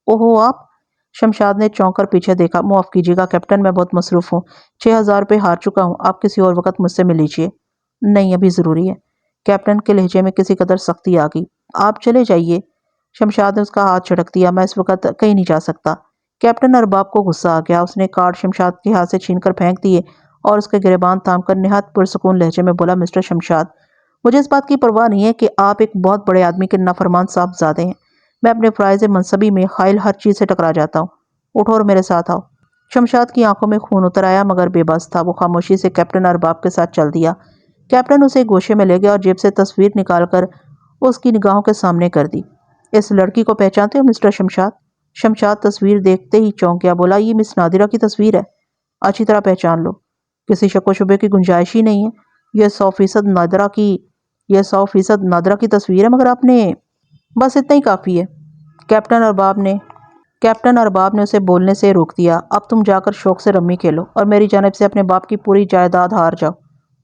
Speaker 1: اوہو، آپ؟ شمشاد نے چونک کر پیچھے دیکھا۔ معاف کیجیے گا کیپٹن، میں بہت مصروف ہوں، 6000 روپے ہار چکا ہوں، آپ کسی اور وقت مجھ سے مل لیجیے۔ نہیں، ابھی ضروری ہے۔ کیپٹن کے لہجے میں کسی قدر سختی آ گئی۔ آپ چلے جائیے۔ شمشاد نے اس کا ہاتھ جھٹک دیا۔ میں اس وقت کہیں نہیں جا سکتا۔ کیپٹن ارباب کو غصہ آ گیا۔ اس نے کارڈ شمشاد کے ہاتھ سے چھین کر پھینک دیے اور اس کے گریبان تھام کر نہایت پرسکون لہجے میں بولا، مسٹر شمشاد، مجھے اس بات کی پرواہ نہیں ہے کہ آپ ایک بہت بڑے آدمی کے نافرمان صاحبزادے ہیں۔ میں اپنے فرائض منصبی میں حائل ہر چیز سے ٹکرا جاتا ہوں۔ اٹھو اور میرے ساتھ آؤ۔ شمشاد کی آنکھوں میں خون اتر آیا، مگر بے بس تھا۔ وہ خاموشی سے کیپٹن ارباب کے ساتھ چل دیا۔ کیپٹن اسے گوشے میں لے گیا اور جیب سے تصویر نکال کر اس کی نگاہوں کے سامنے کر دی۔ اس لڑکی کو پہچانتے ہو مسٹر شمشاد؟ شمشاد تصویر دیکھتے ہی چونک گیا، بولا، یہ مس نادرہ کی تصویر ہے۔ اچھی طرح پہچان لو، کسی شک و شبے کی گنجائش ہی نہیں ہے۔ یہ 100% نادرہ کی تصویر ہے، مگر آپ نے بس اتنا ہی کافی ہے۔ کیپٹن ارباب نے اسے بولنے سے روک دیا۔ اب تم جا کر شوق سے رمی کھیلو اور میری جانب سے اپنے باپ کی پوری جائیداد ہار جاؤ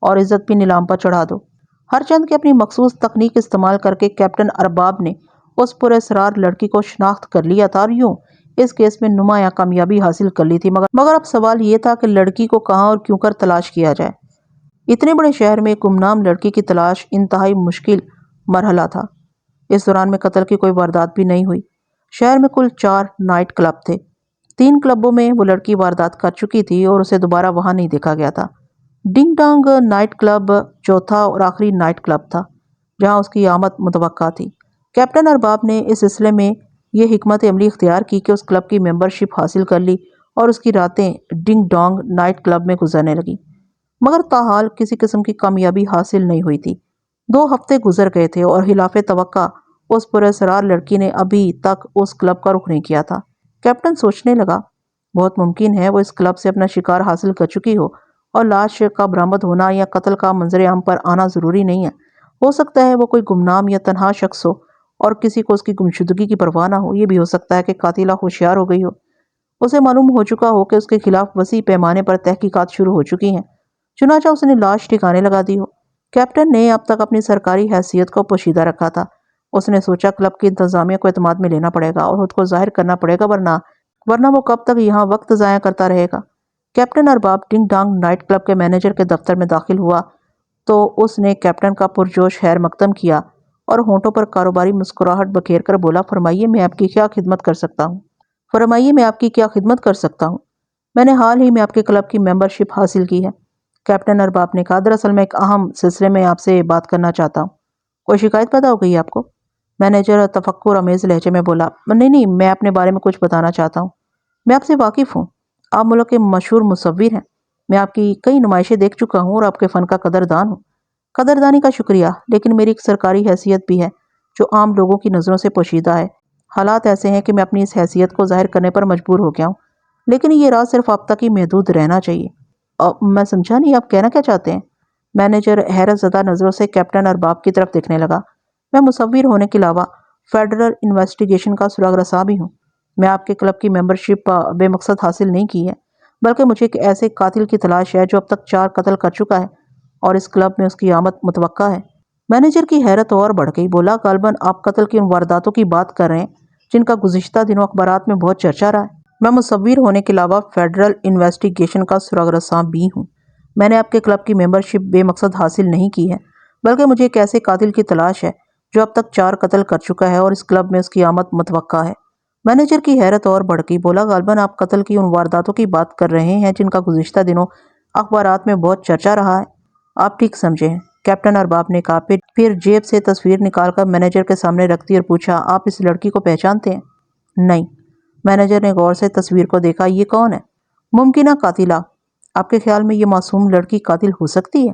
Speaker 1: اور عزت بھی نیلام پر چڑھا دو۔ ہر چند کی اپنی مخصوص تکنیک استعمال کر کے کیپٹن ارباب نے اس پراسرار لڑکی کو شناخت کر لیا تھا اور یوں اس کیس میں نمایاں کامیابی حاصل کر لی تھی، مگر اب سوال یہ تھا کہ لڑکی کو کہاں اور کیوں کر تلاش کیا جائے۔ اتنے بڑے شہر میں ایک گمنام لڑکی کی تلاش انتہائی مشکل مرحلہ تھا۔ اس دوران میں قتل کی کوئی واردات بھی نہیں ہوئی۔ شہر میں کل 4 نائٹ کلب تھے۔ 3 کلبوں میں وہ لڑکی واردات کر چکی تھی اور اسے دوبارہ وہاں نہیں دیکھا گیا تھا۔ ڈنگ ڈانگ نائٹ کلب چوتھا اور آخری نائٹ کلب تھا جہاں اس کی آمد متوقع تھی۔ کیپٹن ارباب نے اس سلسلے میں یہ حکمت عملی اختیار کی کہ اس کلب کی ممبرشپ حاصل کر لی اور اس کی راتیں ڈنگ ڈانگ نائٹ کلب میں گزرنے لگی، مگر تاحال کسی قسم کی کامیابی حاصل نہیں ہوئی تھی۔ 2 ہفتے گزر گئے تھے اور خلاف توقع اس پراسرار لڑکی نے ابھی تک اس کلب کا رخ نہیں کیا تھا۔ کیپٹن سوچنے لگا، بہت ممکن ہے وہ اس کلب سے اپنا شکار حاصل کر چکی ہو اور لاش کا برآمد ہونا یا قتل کا منظر عام پر آنا ضروری نہیں ہے۔ ہو سکتا ہے وہ کوئی گمنام یا تنہا شخص ہو اور کسی کو اس کی گمشدگی کی پرواہ نہ ہو۔ یہ بھی ہو سکتا ہے کہ قاتلہ ہوشیار ہو گئی ہو، اسے معلوم ہو چکا ہو کہ اس کے خلاف وسیع پیمانے پر تحقیقات شروع ہو چکی ہیں، چنانچہ اس نے لاش ٹھکانے لگا دی ہو۔ کیپٹن نے اب تک اپنی سرکاری حیثیت کو پوشیدہ رکھا تھا۔ اس نے سوچا کلب کی انتظامیہ کو اعتماد میں لینا پڑے گا اور خود کو ظاہر کرنا پڑے گا، ورنہ وہ کب تک یہاں وقت ضائع کرتا رہے گا۔ کیپٹن ارباب ڈنگ ڈانگ نائٹ کلب کے مینیجر کے دفتر میں داخل ہوا تو اس نے کیپٹن کا پرجوش خیر مقدم کیا اور ہونٹوں پر کاروباری مسکراہٹ بکھیر کر بولا، فرمائیے میں آپ کی کیا خدمت کر سکتا ہوں؟ میں نے حال ہی میں آپ کے کلب کی ممبرشپ حاصل کی ہے۔ کیپٹن ارباب نے کہا، دراصل میں ایک اہم سلسلے میں آپ سے بات کرنا چاہتا ہوں۔ کوئی شکایت پیدا ہو گئی آپ کو؟ مینیجر تفکر آمیز لہجے میں بولا، نہیں، میں اپنے بارے میں کچھ بتانا چاہتا ہوں۔ میں آپ سے واقف ہوں، آپ ملک کے مشہور مصور ہیں۔ میں آپ کی کئی نمائشیں دیکھ چکا ہوں اور آپ کے فن کا قدردان ہوں۔ قدردانی کا شکریہ، لیکن میری ایک سرکاری حیثیت بھی ہے جو عام لوگوں کی نظروں سے پوشیدہ ہے۔ حالات ایسے ہیں کہ میں اپنی اس حیثیت کو ظاہر کرنے پر مجبور ہو گیا ہوں، لیکن یہ راز صرف آپ تک ہی محدود رہنا چاہیے۔ میں سمجھا نہیں، آپ کہنا کیا چاہتے ہیں؟ مینیجر حیرت زدہ نظروں سے کیپٹن ارباب کی طرف دیکھنے لگا۔ میں مصور ہونے کے علاوہ فیڈرل انویسٹیگیشن کا سراغ رساں بھی ہوں۔ میں آپ کے کلب کی ممبرشپ بے مقصد حاصل نہیں کی ہے، بلکہ مجھے ایک ایسے قاتل کی تلاش ہے جو اب تک 4 قتل کر چکا ہے اور اس کلب میں اس کی آمد متوقع ہے۔ مینیجر کی حیرت اور بڑھ گئی، بولا، غالباً آپ قتل کی ان وارداتوں کی بات کر رہے ہیں جن کا گزشتہ دنوں اخبارات میں بہت چرچا رہا ہے۔ میں مصور ہونے کے علاوہ فیڈرل انویسٹیگیشن کا سراغ رساں بھی ہوں۔ میں نے آپ کے کلب کی ممبرشپ بے مقصد حاصل نہیں کی ہے، بلکہ مجھے ایک ایسے قاتل کی تلاش ہے جو اب تک 4 قتل کر چکا ہے اور اس کلب میں اس کی آمد متوقع ہے۔ مینیجر کی حیرت اور بڑھ گئی، بولا، غالباً آپ قتل کی ان وارداتوں کی بات کر رہے ہیں جن کا گزشتہ دنوں اخبارات میں بہت چرچا رہا ہے۔ آپ ٹھیک سمجھے ہیں، کیپٹن ارباب نے کہا، پھر جیب سے تصویر نکال کر مینیجر کے سامنے رکھ دی اور پوچھا، آپ اس لڑکی کو پہچانتے ہیں؟ نہیں۔ مینیجر نے غور سے تصویر کو دیکھا، یہ کون ہے؟ ممکنہ قاتلہ۔ آپ کے خیال میں یہ معصوم لڑکی قاتل ہو سکتی ہے؟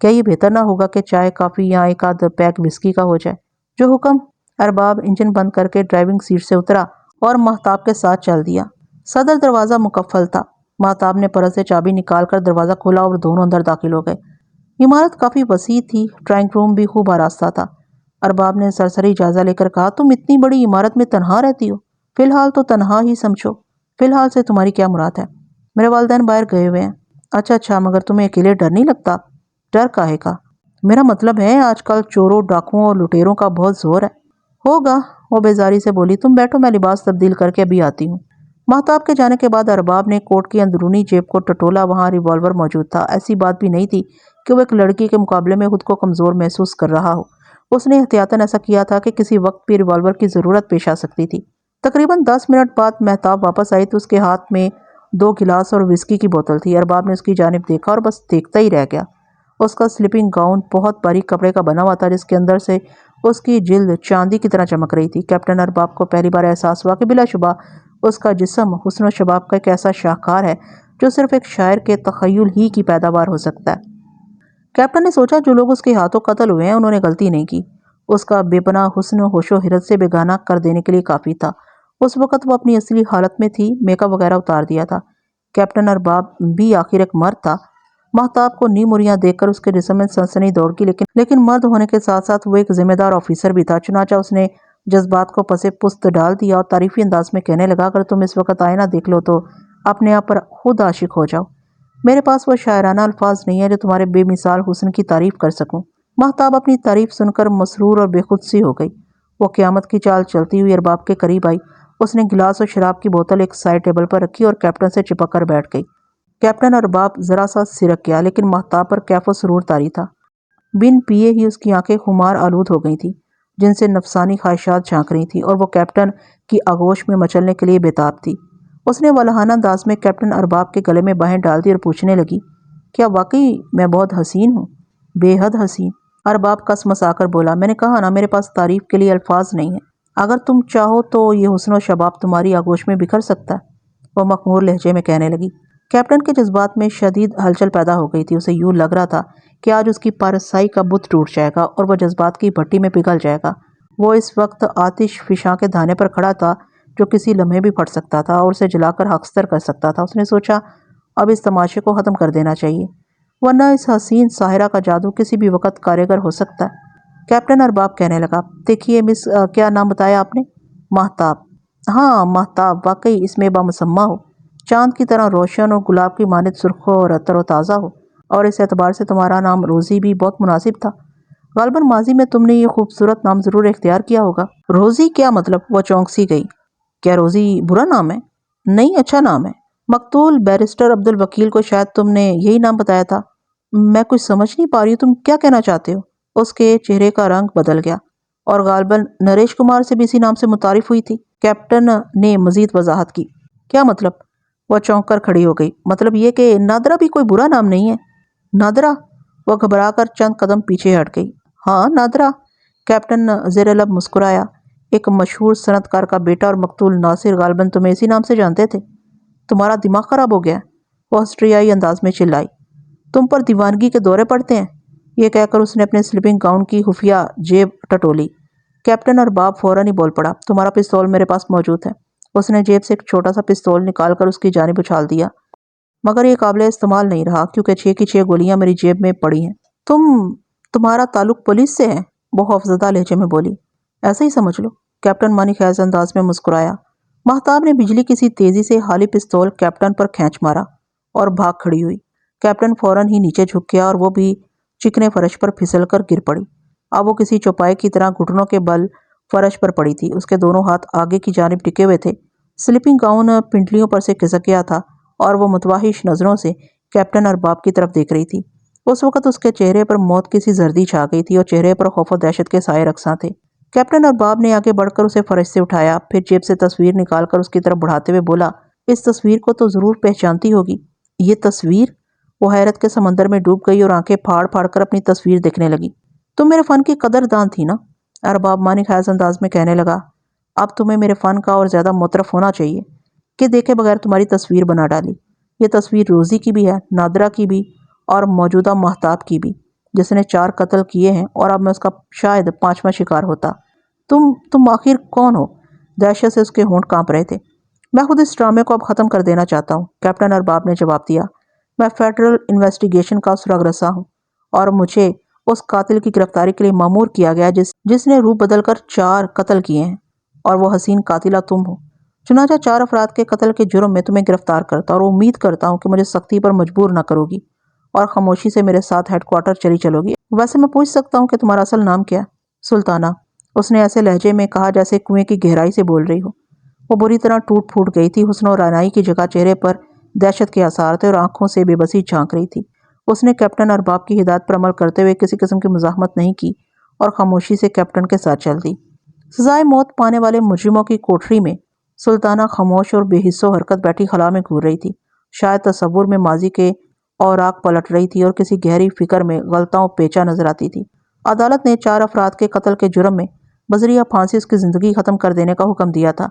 Speaker 1: کیا یہ بہتر نہ ہوگا کہ چائے کافی یا ایک آدھ پیک وسکی کا ہو جائے؟ جو حکم۔ ارباب انجن بند کر کے ڈرائیونگ سیٹ سے اترا اور مہتاب کے ساتھ چل دیا۔ صدر دروازہ مقفل تھا۔ مہتاب نے پرس سے چابی نکال کر دروازہ کھولا اور دونوں اندر داخل ہو گئے۔ عمارت کافی وسیع تھی، ڈرائنگ روم بھی خوب آراستہ تھا۔ ارباب نے سرسری جائزہ لے کر کہا، تم اتنی بڑی عمارت میں تنہا رہتی ہو؟ فی الحال تو تنہا ہی سمجھو۔ فی الحال سے تمہاری کیا مراد ہے؟ میرے والدین باہر گئے ہوئے ہیں۔ اچھا، مگر تمہیں اکیلے ڈر نہیں لگتا؟ ڈر کاہے کا؟ میرا مطلب ہے آج کل چوروں، ڈاکوؤں اور لٹیروں کا بہت زور ہے۔ ہوگا، وہ بیزاری سے بولی۔ تم بیٹھو، میں لباس تبدیل کر کے ابھی آتی ہوں۔ مہتاب کے جانے کے بعد ارباب نے کوٹ کی اندرونی جیب کو ٹٹولا، وہاں ریوالور موجود تھا۔ ایسی بات بھی نہیں تھی کہ وہ ایک لڑکی کے مقابلے میں خود کو کمزور محسوس کر رہا ہو۔ اس نے احتیاطاً ایسا کیا تھا کہ کسی وقت بھی ریوالور کی ضرورت پیش آ سکتی تھی۔ تقریباً 10 منٹ بعد مہتاب واپس آئی تو اس کے ہاتھ میں 2 گلاس اور وسکی کی بوتل تھی۔ ارباب نے اس کی جانب دیکھا اور بس دیکھتا ہی رہ گیا۔ اس کا سلیپنگ گاؤن بہت باریک کپڑے کا بنا ہوا تھا، جس کے اندر سے اس کی جلد چاندی کی طرح چمک رہی تھی۔ کیپٹن ارباب کو پہلی بار احساس ہوا کہ بلا شبہ اس کا جسم حسن و شباب کا ایک ایسا شاہکار ہے جو صرف ایک شاعر کے تخیل ہی کی پیداوار ہو سکتا ہے۔ کیپٹن نے سوچا جو لوگ اس کے ہاتھوں قتل ہوئے ہیں انہوں نے غلطی نہیں کی۔ اس کا بے پناہ حسن ہوش و حرت سے بیگانہ کر دینے کے لیے کافی تھا۔ اس وقت وہ اپنی اصلی حالت میں تھی، میک اپ وغیرہ اتار دیا تھا۔ کیپٹن ارباب بھی آخر ایک مرد تھا۔ مہتاب کو نیم اریاں دیکھ کر اس کے جسم میں سنسنی دوڑ گئی، لیکن مرد ہونے کے ساتھ ساتھ وہ ایک ذمہ دار آفیسر بھی تھا۔ چنانچہ اس نے جذبات کو پس پشت ڈال دیا اور تعریفی انداز میں کہنے لگا، اگر تم اس وقت آئینہ دیکھ لو تو اپنے آپ پر خود عاشق ہو جاؤ۔ میرے پاس وہ شاعرانہ الفاظ نہیں ہیں جو تمہارے بے مثال حسن کی تعریف کر سکوں۔ مہتاب اپنی تعریف سن کر مسرور اور بے خود سی ہو گئی۔ وہ قیامت کی چال چلتی ہوئی ارباب کے قریب آئی۔ اس نے گلاس اور شراب کی بوتل ایک سائڈ ٹیبل پر رکھی اور کیپٹن سے چپک کر بیٹھ گئی۔ کیپٹن ارباب ذرا سا سرک گیا، لیکن مہتاب پر کیف و سرور طاری تھا۔ بن پیے ہی اس کی آنکھیں خمار آلود ہو گئی تھیں، جن سے نفسانی خواہشات جھانک رہی تھیں، اور وہ کیپٹن کی آغوش میں مچلنے کے لیے بےتاب تھی۔ اس نے والہانہ انداز میں کیپٹن ارباب کے گلے میں باہیں ڈال دی اور پوچھنے لگی، کیا واقعی میں بہت حسین ہوں؟ بے حد حسین، ارباب کس مسا کر بولا۔ میں نے کہا نا، میرے پاس تعریف کے لیے الفاظ نہیں ہیں۔ اگر تم چاہو تو یہ حسن و شباب تمہاری آغوش میں بکھر سکتا ہے، وہ مخمور لہجے میں کہنے لگی۔ کیپٹن کے جذبات میں شدید ہلچل پیدا ہو گئی تھی۔ اسے یوں لگ رہا تھا کہ آج اس کی پارسائی کا بت ٹوٹ جائے گا اور وہ جذبات کی بھٹی میں پگھل جائے گا۔ وہ اس وقت آتش فشاں کے دھانے پر کھڑا تھا جو کسی لمحے بھی پھٹ سکتا تھا اور اسے جلا کر خاکستر کر سکتا تھا۔ اس نے سوچا اب اس تماشے کو ختم کر دینا چاہیے، ورنہ اس حسین ساحرہ کا جادو کسی بھی وقت کارگر ہو سکتا ہے۔ کیپٹن ارباب کہنے لگا، دیکھیے مس، کیا نام بتایا آپ نے؟ مہتاب۔ ہاں مہتاب، واقعی اس میں بامسمہ ہو، چاند کی طرح روشن اور گلاب کی مانند سرخ اور تر و تازہ ہو، اور اس اعتبار سے تمہارا نام روزی بھی بہت مناسب تھا۔ غالباً ماضی میں تم نے یہ خوبصورت نام ضرور اختیار کیا ہوگا۔ روزی کیا مطلب؟ وہ چونک سی گئی۔ کیا روزی برا نام ہے؟ نہیں، اچھا نام ہے۔ مقتول بیرسٹر عبدالوکیل کو شاید تم نے یہی نام بتایا تھا۔ میں کچھ سمجھ نہیں پا رہی ہوں، تم کیا کہنا چاہتے ہو؟ اس کے چہرے کا رنگ بدل گیا۔ اور غالباً نریش کمار سے بھی اسی نام سے متعارف ہوئی تھی، کیپٹن نے مزید وضاحت کی۔ کیا مطلب؟ وہ چونک کر کھڑی ہو گئی۔ مطلب یہ کہ نادرہ بھی کوئی برا نام نہیں ہے۔ نادرہ؟ وہ گھبرا کر چند قدم پیچھے ہٹ گئی۔ ہاں نادرہ، کیپٹن زیر لب مسکرایا۔ ایک مشہور صنعت کار کا بیٹا اور مقتول ناصر غالباً تمہیں اسی نام سے جانتے تھے۔ تمہارا دماغ خراب ہو گیا ہے، وہ آسٹریائی انداز میں چلائی۔ تم پر دیوانگی کے دورے پڑتے ہیں۔ یہ کہہ کر اس نے اپنے سلیپنگ گاؤن کی خفیہ جیب ٹٹولی۔ کیپٹن ارباب فوراً ہی بول پڑا، تمہارا پستول میرے پاس موجود ہے۔ اس نے جیب سے ایک چھوٹا سا پستول نکال کر اس کی جانب اچھال دیا، مگر یہ قابل استعمال نہیں رہا کیونکہ 6 کی 6 گولیاں میری جیب میں پڑی ہیں۔ تمہارا تعلق پولیس سے ہے؟ وہ خوفزدہ لہجے میں بولی۔ ایسا ہی سمجھ لو، کیپٹن مانی خیز انداز میں مسکرایا۔ مہتاب نے بجلی کی سی تیزی سے خالی پستول کیپٹن پر کھینچ مارا اور بھاگ کھڑی ہوئی۔ کیپٹن فوراً ہی نیچے جھک گیا اور وہ بھی چکنے فرش پر پھسل کر گر پڑی۔ اب وہ کسی چوپائے کی طرح گھٹنوں کے بل فرش پر پڑی تھی۔ اس کے دونوں ہاتھ آگے کی جانب ٹکے ہوئے تھے۔ سلیپنگ گاؤن پنڈلیوں پر سے کھسک گیا تھا اور وہ متوحش نظروں سے کیپٹن ارباب کی طرف دیکھ رہی تھی۔ اس وقت اس کے چہرے پر موت کی سی زردی چھا گئی تھی اور چہرے پر خوف و دہشت کے سائے رقصاں تھے۔ کیپٹن ارباب نے آگے بڑھ کر اسے فرش سے اٹھایا، پھر جیب سے تصویر نکال کر اس کی طرف بڑھاتے ہوئے بولا، اس تصویر کو تو ضرور پہچانتی ہوگی۔ یہ تصویر؟ وہ حیرت کے سمندر میں ڈوب گئی اور آنکھیں پھاڑ پھاڑ کر اپنی تصویر دیکھنے لگی۔ تم میرے فن کی قدردان تھی نا؟ ارباب مانی خیز انداز میں کہنے لگا۔ اب تمہیں میرے فن کا اور زیادہ معترف ہونا چاہیے کہ دیکھے بغیر تمہاری تصویر بنا ڈالی۔ یہ تصویر روزی کی بھی ہے، نادرہ کی بھی، اور موجودہ مہتاب کی بھی۔ جس نے 4 قتل کیے ہیں اور اب میں اس کا شاید 5واں شکار ہوتا۔ تم آخر کون ہو؟ دہشت سے اس کے ہونٹ کانپ رہے تھے۔ میں خود اس ڈرامے کو اب ختم کر دینا چاہتا ہوں، کیپٹن ارباب نے جواب دیا۔ میں فیڈرل انویسٹیگیشن کا سراغ رساں ہوں اور مجھے اس قاتل کی گرفتاری کے لیے مامور کیا گیا جس نے روپ بدل کر 4 قتل کیے ہیں، اور وہ حسین قاتلہ تم ہو۔ چنانچہ 4 افراد کے قتل کے جرم میں تمہیں گرفتار کرتا اور امید کرتا ہوں کہ مجھے سختی پر مجبور نہ کرو گی اور خاموشی سے میرے ساتھ ہیڈ کوارٹر چلی چلو گی۔ ویسے میں پوچھ سکتا ہوں کہ تمہارا اصل نام کیا ہے؟ سلطانہ، اس نے ایسے لہجے میں کہا جیسے کنویں کی گہرائی سے بول رہی ہو۔ وہ بری طرح ٹوٹ پھوٹ گئی تھی۔ حسن و رعنائی کی جگہ چہرے پر دہشت کے آثار تھے اور آنکھوں سے بے بسی جھانک رہی تھی۔ اس نے کیپٹن ارباب کی ہدایت پر عمل کرتے ہوئے کسی قسم کی مزاحمت نہیں کی اور خاموشی سے کیپٹن کے ساتھ چل دی۔ سزائے موت پانے والے مجرموں کی کوٹری میں سلطانہ خاموش اور بے حس و حرکت بیٹھی خلا میں گھور رہی تھی، شاید تصور میں ماضی کے اوراق پلٹ رہی تھی اور کسی گہری فکر میں غلطاں و پیچا نظر آتی تھی۔ عدالت نے 4 افراد کے قتل کے جرم میں بذریعہ پھانسی اس کی زندگی ختم کر دینے کا حکم دیا تھا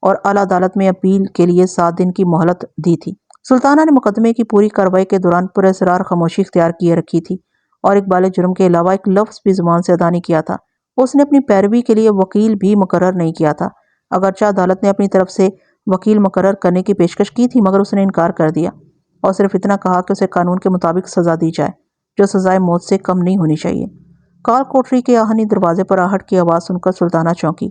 Speaker 1: اور اعلیٰ عدالت میں اپیل کے لیے 7 دن کی مہلت دی تھی۔ سلطانہ نے مقدمے کی پوری کارروائی کے دوران پراسرار خاموشی اختیار کیے رکھی تھی اور اقبال جرم کے علاوہ ایک لفظ بھی زبان سے ادا نہیں کیا تھا۔ اس نے اپنی پیروی کے لیے وکیل بھی مقرر نہیں کیا تھا، اگرچہ عدالت نے اپنی طرف سے وکیل مقرر کرنے کی پیشکش کی تھی، مگر اس نے انکار کر دیا اور صرف اتنا کہا کہ اسے قانون کے مطابق سزا دی جائے جو سزائے موت سے کم نہیں ہونی چاہیے۔ کال کوٹری کے آہنی دروازے پر آہٹ کی آواز سن کر سلطانہ چونکی۔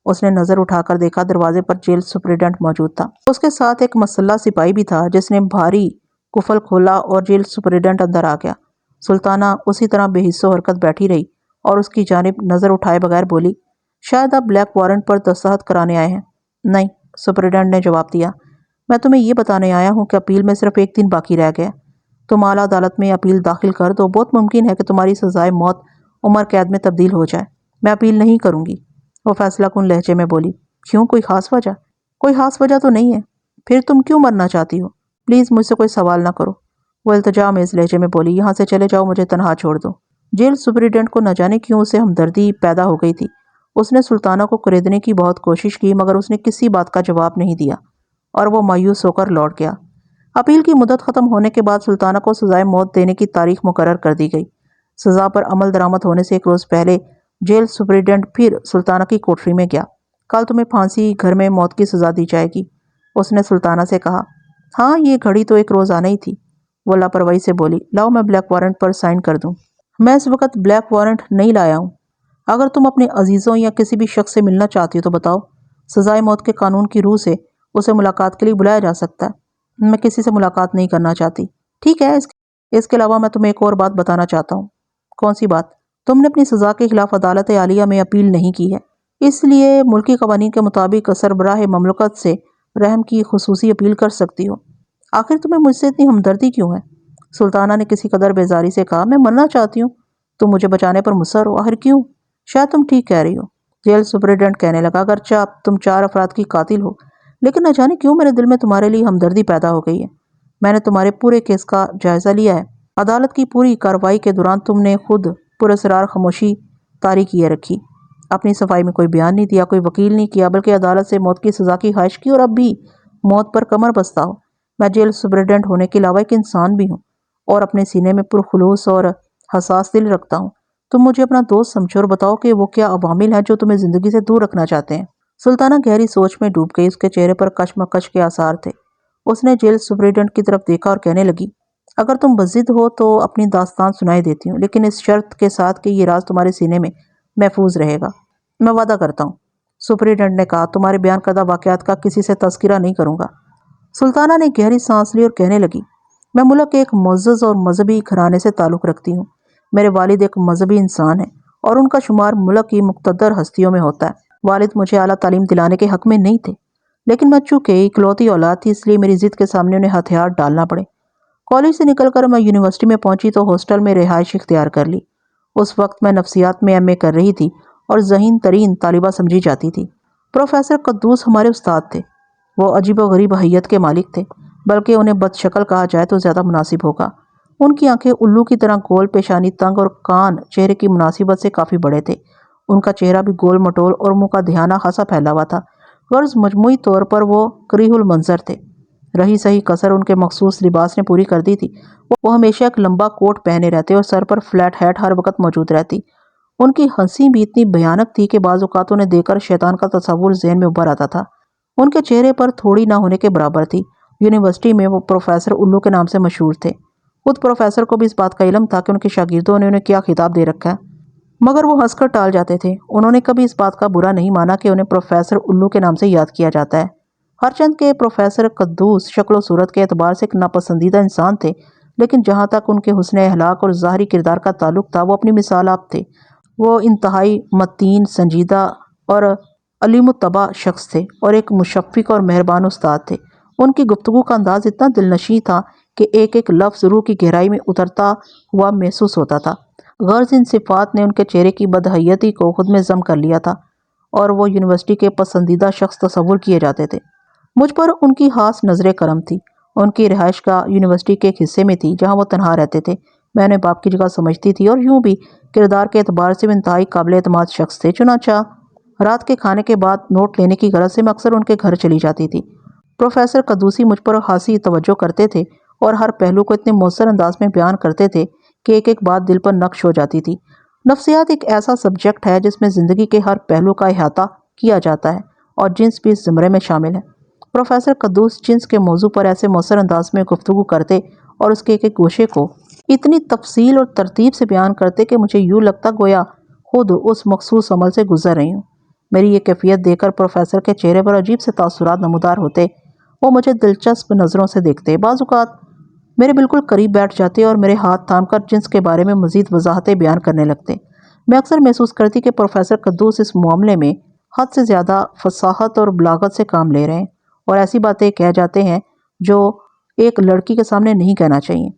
Speaker 1: اس نے نظر اٹھا کر دیکھا، دروازے پر جیل سپرنٹنڈنٹ موجود تھا۔ اس کے ساتھ ایک مسلح سپاہی بھی تھا جس نے بھاری قفل کھولا اور جیل سپرنٹنڈنٹ اندر آ گیا۔ سلطانہ اسی طرح بے حس و حرکت بیٹھی رہی اور اس کی جانب نظر اٹھائے بغیر بولی، شاید آپ بلیک وارنٹ پر دستخط کرانے آئے ہیں؟ نہیں، سپرنٹنڈنٹ نے جواب دیا، میں تمہیں یہ بتانے آیا ہوں کہ اپیل میں صرف 1 دن باقی رہ گیا۔ تم اعلیٰ عدالت میں اپیل داخل کر دو، بہت ممکن ہے کہ تمہاری سزائے موت عمر قید میں تبدیل ہو جائے۔ میں اپیل نہیں کروں گی، وہ فیصلہ کن لہجے میں بولی۔ کیوں، کوئی خاص وجہ؟ کوئی خاص وجہ تو نہیں ہے۔ پھر تم کیوں مرنا چاہتی ہو؟ پلیز مجھ سے کوئی سوال نہ کرو، وہ التجا میں اس لہجے میں بولی۔ یہاں سے چلے جاؤ، مجھے تنہا چھوڑ دو۔ جیل سپرنٹنڈنٹ کو نہ جانے کیوں اسے ہمدردی پیدا ہو گئی تھی۔ اس نے سلطانہ کو خریدنے کی بہت کوشش کی مگر اس نے کسی بات کا جواب نہیں دیا اور وہ مایوس ہو کر لوٹ گیا۔ اپیل کی مدت ختم ہونے کے بعد سلطانہ کو سزائے موت دینے کی تاریخ مقرر کر دی گئی۔ سزا پر عمل درآمد ہونے سے 1 روز پہلے جیل سپرنٹنڈنٹ پھر سلطانہ کی کوٹری میں گیا۔ کل تمہیں پھانسی گھر میں موت کی سزا دی جائے گی، اس نے سلطانہ سے کہا۔ ہاں، یہ گھڑی تو 1 روز آنا ہی تھی، وہ لاپرواہی سے بولی۔ لاؤ میں بلیک وارنٹ پر سائن کر دوں۔ میں اس وقت بلیک وارنٹ نہیں لایا ہوں۔ اگر تم اپنے عزیزوں یا کسی بھی شخص سے ملنا چاہتی ہو تو بتاؤ، سزائے موت کے قانون کی روح سے اسے ملاقات کے لیے بلایا جا سکتا ہے۔ میں کسی سے ملاقات نہیں کرنا چاہتی۔ ٹھیک ہے، اس کے علاوہ میں تمہیں ایک اور بات بتانا چاہتا ہوں۔ کون سی بات؟ تم نے اپنی سزا کے خلاف عدالت عالیہ میں اپیل نہیں کی ہے، اس لیے ملکی قوانین کے مطابق سربراہ مملکت سے رحم کی خصوصی اپیل کر سکتی ہو۔ آخر تمہیں مجھ سے اتنی ہمدردی کیوں ہے؟ سلطانہ نے کسی قدر بیزاری سے کہا، میں مرنا چاہتی ہوں، تم مجھے بچانے پر مصر ہو۔ آخر کیوں؟ شاید تم ٹھیک کہہ رہی ہو، جیل سپرنٹنڈنٹ کہنے لگا، اگرچہ تم 4 افراد کی قاتل ہو، لیکن نہ جانے کیوں میرے دل میں تمہارے لیے ہمدردی پیدا ہو گئی ہے۔ میں نے تمہارے پورے کیس کا جائزہ لیا ہے۔ عدالت کی پوری کارروائی کے دوران تم نے خود پراسرار خاموشی طاری کیے رکھی، اپنی صفائی میں کوئی بیان نہیں دیا، کوئی وکیل نہیں کیا، بلکہ عدالت سے موت کی سزا کی خواہش کی اور اب بھی موت پر کمر بستہ ہو۔ میں جیل سپرنٹنڈنٹ ہونے کے علاوہ ایک انسان بھی ہوں اور اپنے سینے میں پرخلوص اور حساس دل رکھتا ہوں۔ تم مجھے اپنا دوست سمجھو اور بتاؤ کہ وہ کیا عوامل ہیں جو تمہیں زندگی سے دور رکھنا چاہتے ہیں۔ سلطانہ گہری سوچ میں ڈوب گئی، اس کے چہرے پر کشمکش کے آثار تھے۔ اس نے جیل سپرنٹنڈنٹ کی طرف دیکھا اور کہنے لگی، اگر تم بضد ہو تو اپنی داستان سنائی دیتی ہوں، لیکن اس شرط کے ساتھ کہ یہ راز تمہارے سینے میں محفوظ رہے گا۔ میں وعدہ کرتا ہوں، سپرنٹنڈنٹ نے کہا، تمہارے بیان کردہ واقعات کا کسی سے تذکرہ نہیں کروں گا۔ سلطانہ نے گہری سانس لی اور کہنے لگی، میں ملک کے ایک معزز اور مذہبی گھرانے سے تعلق رکھتی ہوں۔ میرے والد ایک مذہبی انسان ہیں اور ان کا شمار ملک کی مقتدر ہستیوں میں ہوتا ہے۔ والد مجھے اعلیٰ تعلیم دلانے کے حق میں نہیں تھے، لیکن میں چونکہ اکلوتی اولاد تھی اس لیے میری ضد کے سامنے انہیں ہتھیار ڈالنا پڑے۔ کالج سے نکل کر میں یونیورسٹی میں پہنچی تو ہاسٹل میں رہائش اختیار کر لی۔ اس وقت میں نفسیات میں ایم اے کر رہی تھی اور ذہین ترین طالبہ سمجھی جاتی تھی۔ پروفیسر قدوس ہمارے استاد تھے۔ وہ عجیب و غریب حیت کے مالک تھے، بلکہ انہیں بد شکل کہا جائے تو زیادہ مناسب ہوگا۔ ان کی آنکھیں الو کی طرح گول، پیشانی تنگ اور کان چہرے کی مناسبت سے کافی بڑے تھے۔ ان کا چہرہ بھی گول مٹول اور منہ کا دہانہ خاصا پھیلا ہوا تھا، غرض مجموعی طور پر وہ کریہ المنظر تھے۔ رہی سہی کسر ان کے مخصوص لباس نے پوری کر دی تھی۔ وہ ہمیشہ ایک لمبا کوٹ پہنے رہتے اور سر پر فلیٹ ہیٹ ہر وقت موجود رہتی۔ ان کی ہنسی بھی اتنی بھیانک تھی کہ بعض اوقات انہیں دیکھ کر شیطان کا تصور ذہن میں ابھر آتا تھا۔ ان کے چہرے پر تھوڑی نہ ہونے کے برابر تھی۔ یونیورسٹی میں وہ پروفیسر الو کے نام سے مشہور تھے۔ خود پروفیسر کو بھی اس بات کا علم تھا کہ ان کے شاگردوں نے انہیں کیا خطاب دے رکھا ہے، مگر وہ ہنس کر ٹال جاتے تھے۔ انہوں نے کبھی اس بات کا برا نہیں مانا کہ انہیں پروفیسر الو کے نام سے یاد کیا جاتا ہے۔ ہرچند کہ پروفیسر قدوس شکل و صورت کے اعتبار سے ایک ناپسندیدہ انسان تھے، لیکن جہاں تک ان کے حسن اخلاق اور ظاہری کردار کا تعلق تھا، وہ اپنی مثال آپ تھے۔ وہ انتہائی متین، سنجیدہ اور علیم الطبع شخص تھے اور ایک مشفق اور مہربان استاد تھے۔ ان کی گفتگو کا انداز اتنا دلنشیں تھا کہ ایک ایک لفظ روح کی گہرائی میں اترتا ہوا محسوس ہوتا تھا۔ غرض ان صفات نے ان کے چہرے کی بدحیتی کو خود میں ضم کر لیا تھا اور وہ یونیورسٹی کے پسندیدہ شخص تصور کیے جاتے تھے۔ مجھ پر ان کی خاص نظر کرم تھی۔ ان کی رہائش گاہ یونیورسٹی کے ایک حصے میں تھی جہاں وہ تنہا رہتے تھے۔ میں انہیں باپ کی جگہ سمجھتی تھی اور یوں بھی کردار کے اعتبار سے وہ انتہائی قابل اعتماد شخص تھے۔ چنانچہ رات کے کھانے کے بعد نوٹ لینے کی غرض سے میں اکثر ان کے گھر چلی جاتی تھی۔ پروفیسر قدوسی مجھ پر خاصی توجہ کرتے تھے اور ہر پہلو کو اتنے مؤثر انداز میں بیان کرتے تھے کہ ایک ایک بات دل پر نقش ہو جاتی تھی۔ نفسیات ایک ایسا سبجیکٹ ہے جس میں زندگی کے ہر پہلو کا احاطہ کیا جاتا ہے اور جنس بھی اس زمرے میں شامل ہے۔ پروفیسر قدوس جنس کے موضوع پر ایسے مؤثر انداز میں گفتگو کرتے اور اس کے ایک ایک گوشے کو اتنی تفصیل اور ترتیب سے بیان کرتے کہ مجھے یوں لگتا گویا خود اس مخصوص عمل سے گزر رہی ہوں۔ میری یہ کیفیت دیکھ کر پروفیسر کے چہرے پر عجیب سے تاثرات نمودار ہوتے۔ وہ مجھے دلچسپ نظروں سے دیکھتے، بعض اوقات میرے بالکل قریب بیٹھ جاتے اور میرے ہاتھ تھام کر جنس کے بارے میں مزید وضاحتیں بیان کرنے لگتے۔ میں اکثر محسوس کرتی کہ پروفیسر قدوس اس معاملے میں حد سے زیادہ فصاحت اور بلاغت سے کام لے رہے ہیں اور ایسی باتیں کہہ جاتے ہیں جو ایک لڑکی کے سامنے نہیں کہنا چاہیے،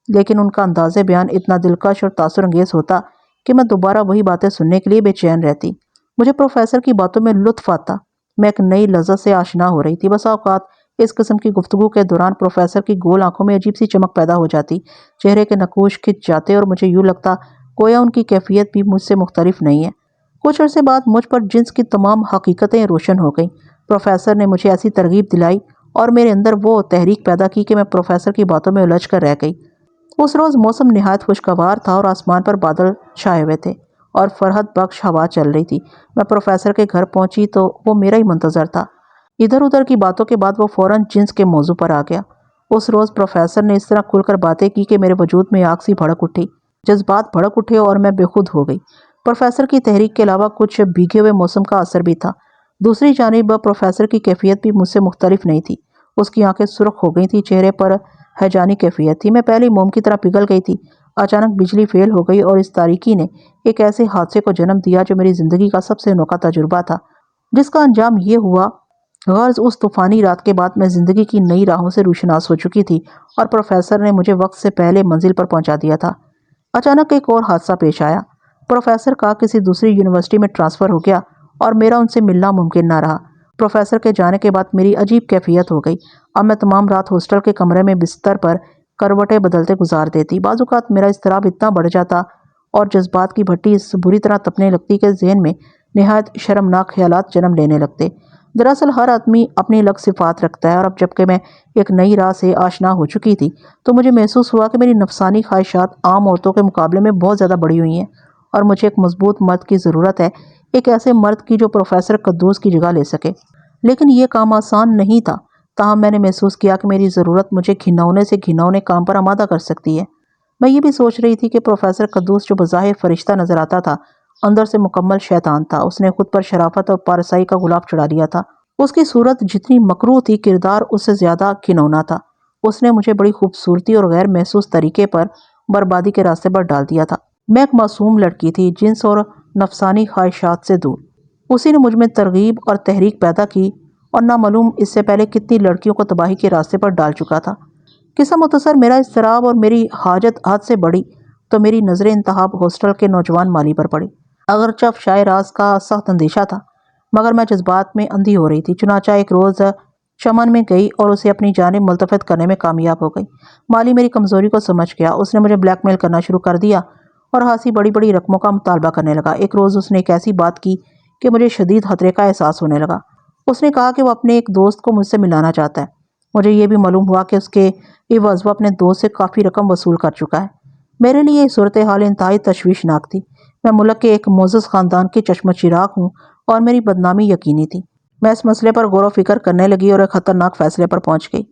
Speaker 1: لیکن ان کا انداز بیان اتنا دلکش اور تاثر انگیز ہوتا کہ میں دوبارہ وہی باتیں سننے کے لیے بے چین رہتی۔ مجھے پروفیسر کی باتوں میں لطف آتا، میں ایک نئی لذت سے آشنا ہو رہی تھی۔ بسا اوقات اس قسم کی گفتگو کے دوران پروفیسر کی گول آنکھوں میں عجیب سی چمک پیدا ہو جاتی، چہرے کے نقوش کھنچ جاتے اور مجھے یوں لگتا گویا ان کی کیفیت بھی مجھ سے مختلف نہیں ہے۔ کچھ عرصے بعد مجھ پر جنس کی تمام حقیقتیں روشن ہو گئیں۔ پروفیسر نے مجھے ایسی ترغیب دلائی اور میرے اندر وہ تحریک پیدا کی کہ میں پروفیسر کی باتوں میں الجھ کر رہ گئی۔ اس روز موسم نہایت خوشگوار تھا اور آسمان پر بادل چھائے ہوئے تھے اور فرحت بخش ہوا چل رہی تھی۔ میں پروفیسر کے گھر پہنچی تو وہ میرا ہی منتظر تھا۔ ادھر ادھر کی باتوں کے بعد وہ فوراً جنس کے موضوع پر آ گیا۔ اس روز پروفیسر نے اس طرح کھل کر باتیں کی کہ میرے وجود میں آگ سی بھڑک اٹھی، جذبات بھڑک اٹھے اور میں بے خود ہو گئی۔ پروفیسر کی تحریک کے علاوہ کچھ بھیگے ہوئے موسم کا اثر بھی تھا۔ دوسری جانب پروفیسر کی کیفیت بھی مجھ سے مختلف نہیں تھی۔ اس کی آنکھیں سرخ ہو گئی تھیں، چہرے پر ہیجانی کیفیت تھی۔ میں پہلے موم کی طرح پگھل گئی تھی۔ اچانک بجلی فیل ہو گئی اور اس تاریکی نے ایک ایسے حادثے کو جنم دیا جو میری زندگی کا سب سے انوکھا تجربہ تھا، جس کا انجام یہ ہوا۔ غرض اس طوفانی رات کے بعد میں زندگی کی نئی راہوں سے روشناس ہو چکی تھی اور پروفیسر نے مجھے وقت سے پہلے منزل پر پہنچا دیا تھا۔ اچانک ایک اور حادثہ پیش آیا۔ پروفیسر کا کسی دوسری یونیورسٹی میں ٹرانسفر ہو گیا اور میرا ان سے ملنا ممکن نہ رہا۔ پروفیسر کے جانے کے بعد میری عجیب کیفیت ہو گئی۔ اب میں تمام رات ہاسٹل کے کمرے میں بستر پر کروٹیں بدلتے گزار دیتی۔ بعض اوقات میرا اضطراب اتنا بڑھ جاتا اور جذبات کی بھٹی اس بری طرح تپنے لگتی کہ ذہن میں نہایت شرمناک خیالات جنم لینے لگتے۔ دراصل ہر آدمی اپنی الگ صفات رکھتا ہے اور اب جبکہ میں ایک نئی راہ سے آشنا ہو چکی تھی تو مجھے محسوس ہوا کہ میری نفسانی خواہشات عام عورتوں کے مقابلے میں بہت زیادہ بڑھی ہوئی ہیں اور مجھے ایک مضبوط مرد کی ضرورت ہے، ایک ایسے مرد کی جو پروفیسر قدوس کی جگہ لے سکے۔ لیکن یہ کام آسان نہیں تھا، تاہم میں نے محسوس کیا کہ میری ضرورت مجھے گھنونے سے گھنونے کام پر آمادہ کر سکتی ہے۔ میں یہ بھی سوچ رہی تھی کہ پروفیسر قدوس جو بظاہر فرشتہ نظر آتا تھا، اندر سے مکمل شیطان تھا۔ اس نے خود پر شرافت اور پارسائی کا غلاف چڑھا لیا تھا۔ اس کی صورت جتنی مکروہ تھی، کردار اس سے زیادہ گھنونا تھا۔ اس نے مجھے بڑی خوبصورتی اور غیر محسوس طریقے پر بربادی کے راستے پر ڈال دیا تھا۔ میں ایک معصوم لڑکی تھی، جنس اور نفسانی خواہشات سے دور۔ اسی نے مجھ میں ترغیب اور تحریک پیدا کی اور نامعلوم اس سے پہلے کتنی لڑکیوں کو تباہی کے راستے پر ڈال چکا تھا۔ قصہ مختصر، میرا اضطراب اور میری حاجت حد سے بڑی تو میری نظر انتہاب ہاسٹل کے نوجوان مالی پر پڑی۔ اگرچہ افشائے راز کا سخت اندیشہ تھا، مگر میں جذبات میں اندھی ہو رہی تھی۔ چنانچہ ایک روز چمن میں گئی اور اسے اپنی جانب ملتفت کرنے میں کامیاب ہو گئی۔ مالی میری کمزوری کو سمجھ گیا۔ اس نے مجھے بلیک میل کرنا شروع کر دیا اور خاصی بڑی بڑی رقموں کا مطالبہ کرنے لگا۔ ایک روز اس نے ایک ایسی بات کی کہ مجھے شدید خطرے کا احساس ہونے لگا۔ اس نے کہا کہ وہ اپنے ایک دوست کو مجھ سے ملانا چاہتا ہے۔ مجھے یہ بھی معلوم ہوا کہ اس کے عوض وہ اپنے دوست سے کافی رقم وصول کر چکا ہے۔ میرے لیے یہ صورتحال انتہائی تشویشناک تھی۔ میں ملک کے ایک معزز خاندان کے چشم چراغ ہوں اور میری بدنامی یقینی تھی۔ میں اس مسئلے پر غور و فکر کرنے لگی اور ایک خطرناک فیصلے پر پہنچ گئی۔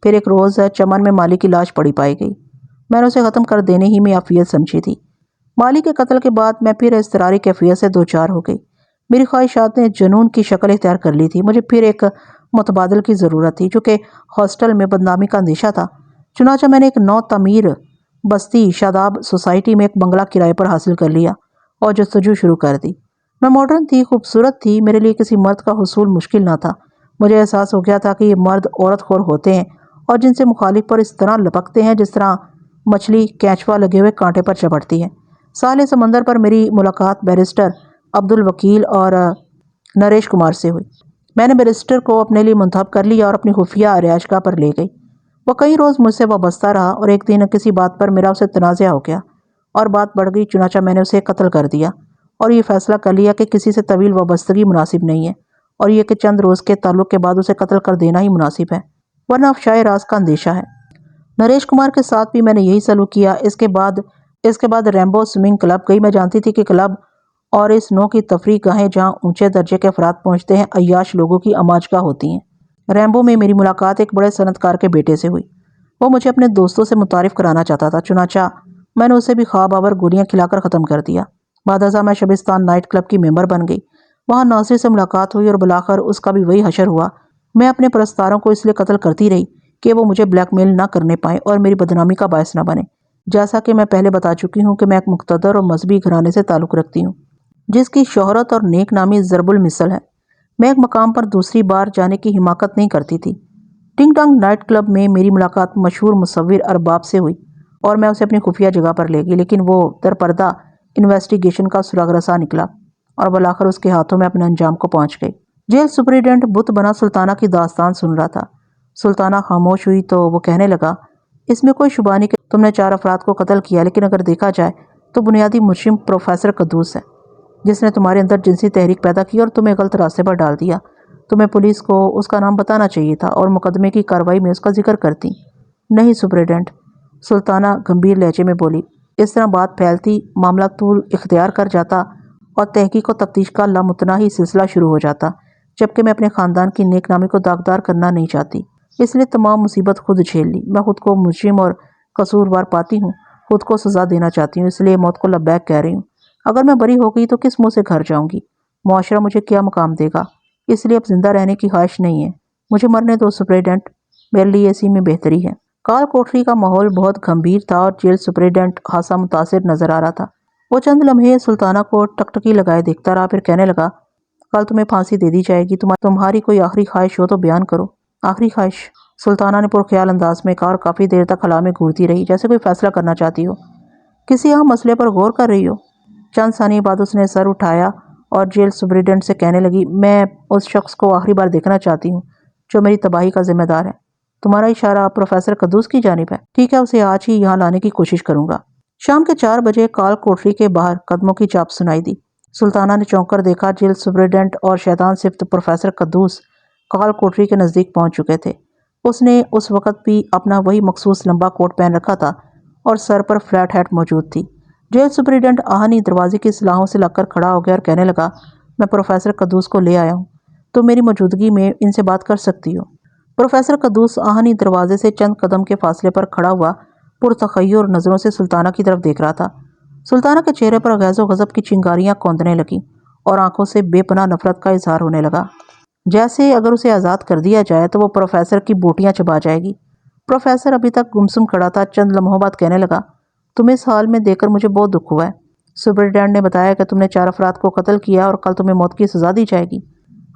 Speaker 1: پھر ایک روز چمن میں مالی کی لاش پڑی پائی گئی۔ میں نے اسے ختم کر دینے ہی میں عافیت سمجھی تھی۔ مالی کے قتل کے بعد میں پھر اضطراری کیفیت سے دوچار ہو گئی۔ میری خواہشات نے جنون کی شکل اختیار کر لی تھی۔ مجھے پھر ایک متبادل کی ضرورت تھی، چونکہ ہاسٹل میں بدنامی کا اندیشہ تھا۔ چنانچہ میں نے ایک نو تعمیر بستی شاداب سوسائٹی میں ایک بنگلہ کرائے پر حاصل کر لیا اور جستجو شروع کر دی۔ میں ماڈرن تھی، خوبصورت تھی، میرے لیے کسی مرد کا حصول مشکل نہ تھا۔ مجھے احساس ہو گیا تھا کہ یہ مرد عورت خور ہوتے ہیں اور جن سے مخالف پر اس طرح لپکتے ہیں جس طرح مچھلی کینچوا لگے ہوئے کانٹے پر چپٹتی ہے۔ ساحل سمندر پر میری ملاقات بیرسٹر عبدالوکیل اور نریش کمار سے ہوئی۔ میں نے بیرسٹر کو اپنے لیے منتخب کر لیا اور اپنی خفیہ رہائش گاہ پر لے گئی۔ وہ کئی روز مجھ سے وابستہ رہا اور ایک دن کسی بات پر میرا اسے تنازع ہو گیا اور بات بڑھ گئی۔ چنانچہ میں نے اسے قتل کر دیا اور یہ فیصلہ کر لیا کہ کسی سے طویل وابستگی مناسب نہیں ہے اور یہ کہ چند روز کے تعلق کے بعد اسے قتل کر دینا ہی مناسب ہے، ورنہ افشائے راز کا اندیشہ ہے۔ نریش کمار کے ساتھ بھی میں نے یہی سلوک کیا۔ اس کے بعد ریمبو سوئمنگ کلب گئی۔ میں جانتی تھی کہ کلب اور اس نوع کی تفریح گاہیں جہاں اونچے درجے کے افراد پہنچتے ہیں عیاش لوگوں کی اماجگاہ ہوتی ہیں۔ ریمبو میں میری ملاقات ایک بڑے صنعت کار کے بیٹے سے ہوئی۔ وہ مجھے اپنے دوستوں سے متعارف کرانا چاہتا تھا، چنانچہ میں نے اسے بھی خواب آور گولیاں کھلا کر ختم کر دیا۔ بعد ازاں میں شبستان نائٹ کلب کی ممبر بن گئی۔ وہاں ناصر سے ملاقات ہوئی اور بالآخر اس کا بھی وہی حشر ہوا۔ میں اپنے پرستاروں کو اس لیے قتل کرتی رہی کہ وہ مجھے بلیک میل نہ کرنے پائیں اور میری بدنامی کا باعث نہ بنے۔ جیسا کہ میں پہلے بتا چکی ہوں کہ میں ایک مقتدر اور مذہبی گھرانے سے تعلق رکھتی ہوں جس کی شہرت اور نیک نامی ضرب المثل ہے۔ میں ایک مقام پر دوسری بار جانے کی حماقت نہیں کرتی تھی۔ ٹنگ ٹانگ نائٹ کلب میں میری ملاقات مشہور مصور ارباب سے ہوئی اور میں اسے اپنی خفیہ جگہ پر لے گئی، لیکن وہ در پردہ انویسٹیگیشن کا سراغ رساں نکلا اور بالآخر اس کے ہاتھوں میں اپنے انجام کو پہنچ گئی۔ جیل سپرنٹینڈنٹ بت بنا سلطانہ کی داستان سن رہا تھا۔ سلطانہ خاموش ہوئی تو وہ کہنے لگا، اس میں کوئی شبہ نہیں کہ تم نے 4 افراد کو قتل کیا، لیکن اگر دیکھا جائے تو بنیادی مجرم پروفیسر قدوس ہے جس نے تمہارے اندر جنسی تحریک پیدا کی اور تمہیں غلط راستے پر ڈال دیا۔ تمہیں پولیس کو اس کا نام بتانا چاہیے تھا اور مقدمے کی کارروائی میں اس کا ذکر کرتی۔ نہیں سپرنٹینڈنٹ، سلطانہ گمبھیر لہجے میں بولی، اس طرح بات پھیلتی، معاملہ طول اختیار کر جاتا اور تحقیق و تفتیش کا لامتناہی سلسلہ شروع ہو جاتا، جبکہ میں اپنے خاندان کی نیک نامی کو داغدار کرنا نہیں چاہتی، اس لیے تمام مصیبت خود جھیل لی۔ میں خود کو مجرم اور قصوروار پاتی ہوں، خود کو سزا دینا چاہتی ہوں، اس لیے موت کو لبیک کہہ رہی ہوں۔ اگر میں بری ہو گئی تو کس منہ سے گھر جاؤں گی؟ معاشرہ مجھے کیا مقام دے گا؟ اس لیے اب زندہ رہنے کی خواہش نہیں ہے، مجھے مرنے دو سپرنٹینڈنٹ، میرے لیے اسی میں بہتری ہے۔ کال کوٹری کا ماحول بہت گمبھیر تھا اور جیل سپرنٹینڈنٹ خاصا متاثر نظر آ رہا تھا۔ وہ چند لمحے سلطانہ کو ٹکٹکی لگائے دیکھتا رہا، پھر کہنے لگا، کل تمہیں پھانسی دے دی جائے گی، تمہاری کوئی آخری خواہش ہو تو بیان کرو۔ آخری خواہش؟ سلطانہ نے پرخیال انداز میں کہا اور کافی دیر تک خلا میں گھورتی رہی، جیسے کوئی فیصلہ کرنا چاہتی ہو، کسی اہم مسئلے پر غور کر رہی ہو۔ چند ثانیے بعد اس نے سر اٹھایا اور جیل سپرنٹینڈنٹ سے کہنے لگی، میں اس شخص کو آخری بار دیکھنا چاہتی ہوں جو میری تباہی کا ذمہ دار ہے۔ تمہارا اشارہ پروفیسر قدوس کی جانب ہے؟ ٹھیک ہے، اسے آج ہی یہاں لانے کی کوشش کروں گا۔ شام کے 4 بجے کال کوٹری کے باہر قدموں کی چاپ سنائی دی۔ سلطانہ نے چونک کر دیکھا، جیل سپرنٹینڈنٹ اور شیطان صفت پروفیسر قدوس کال کوٹری کے نزدیک پہنچ چکے تھے۔ اس نے اس وقت بھی اپنا وہی مخصوص لمبا کوٹ پہن رکھا تھا اور سر پر فلیٹ ہیٹ موجود تھی۔ جیل سپرنٹینڈنٹ آہنی دروازے کی سلاخوں سے لگ کر کھڑا ہو گیا اور کہنے لگا، میں پروفیسر قدوس کو لے آیا ہوں، تم میری موجودگی میں ان سے بات کر سکتی ہو۔ پروفیسر قدوس آہنی دروازے سے چند قدم کے فاصلے پر کھڑا ہوا پرتخیر نظروں سے سلطانہ کی طرف دیکھ رہا تھا۔ سلطانہ کے چہرے پر غیظ و غضب کی چنگاریاں کوندنے لگیں اور آنکھوں سے بے پناہ نفرت کا اظہار ہونے لگا، جیسے اگر اسے آزاد کر دیا جائے تو وہ پروفیسر کی بوٹیاں چبا جائے گی۔ پروفیسر ابھی تک گمسم کھڑا تھا، چند لمحوں بعد کہنے لگا، تمہیں اس حال میں دیکھ کر مجھے بہت دکھ ہوا ہے۔ سپرنٹینڈنٹ نے بتایا کہ تم نے 4 افراد کو قتل کیا اور کل تمہیں موت کی سزا دی جائے گی۔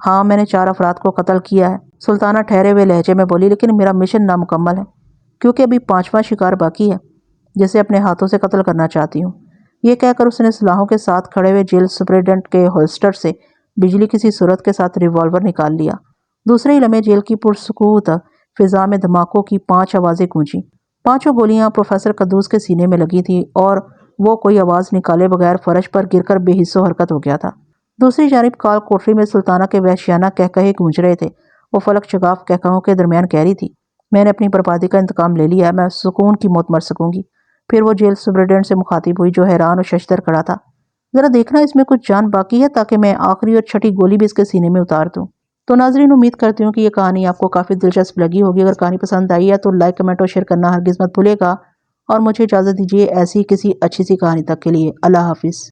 Speaker 1: ہاں، میں نے 4 افراد کو قتل کیا ہے، سلطانہ ٹھہرے ہوئے لہجے میں بولی، لیکن میرا مشن نامکمل ہے کیونکہ ابھی 5واں شکار باقی ہے جسے اپنے ہاتھوں سے قتل کرنا چاہتی ہوں۔ یہ کہہ کر اس نے سلاخوں کے ساتھ کھڑے ہوئے جیل سپرنٹینڈنٹ کے ہولسٹر سے بجلی کسی صورت کے ساتھ ریوالور نکال لیا۔ دوسرے ہی لمحے جیل کی پرسکوت فضا میں دھماکوں کی 5 آوازیں گونجیں۔ 5 گولیاں پروفیسر قدوس کے سینے میں لگی تھیں اور وہ کوئی آواز نکالے بغیر فرش پر گر کر بے حس و حرکت ہو گیا تھا۔ دوسری جانب کال کوٹری میں سلطانہ کے وحشیانہ قہقہے گونج رہے تھے۔ وہ فلک شگاف قہقہوں کے درمیان کہہ رہی تھی، میں نے اپنی بربادی کا انتقام لے لیا ہے، میں سکون کی موت مر سکوں گی۔ پھر وہ جیل سپرنٹینڈنٹ سے مخاطب ہوئی جو حیران اور ششدر کھڑا تھا۔ ذرا دیکھنا اس میں کچھ جان باقی ہے تاکہ میں آخری اور چھٹی گولی بھی اس کے سینے میں اتار دوں۔ تو ناظرین، امید کرتی ہوں کہ یہ کہانی آپ کو کافی دلچسپ لگی ہوگی۔ اگر کہانی پسند آئی ہے تو لائک، کمنٹ اور شیئر کرنا ہرگز مت بھولیے گا، اور مجھے اجازت دیجیے ایسی کسی اچھی سی کہانی تک کے لیے۔ اللہ حافظ۔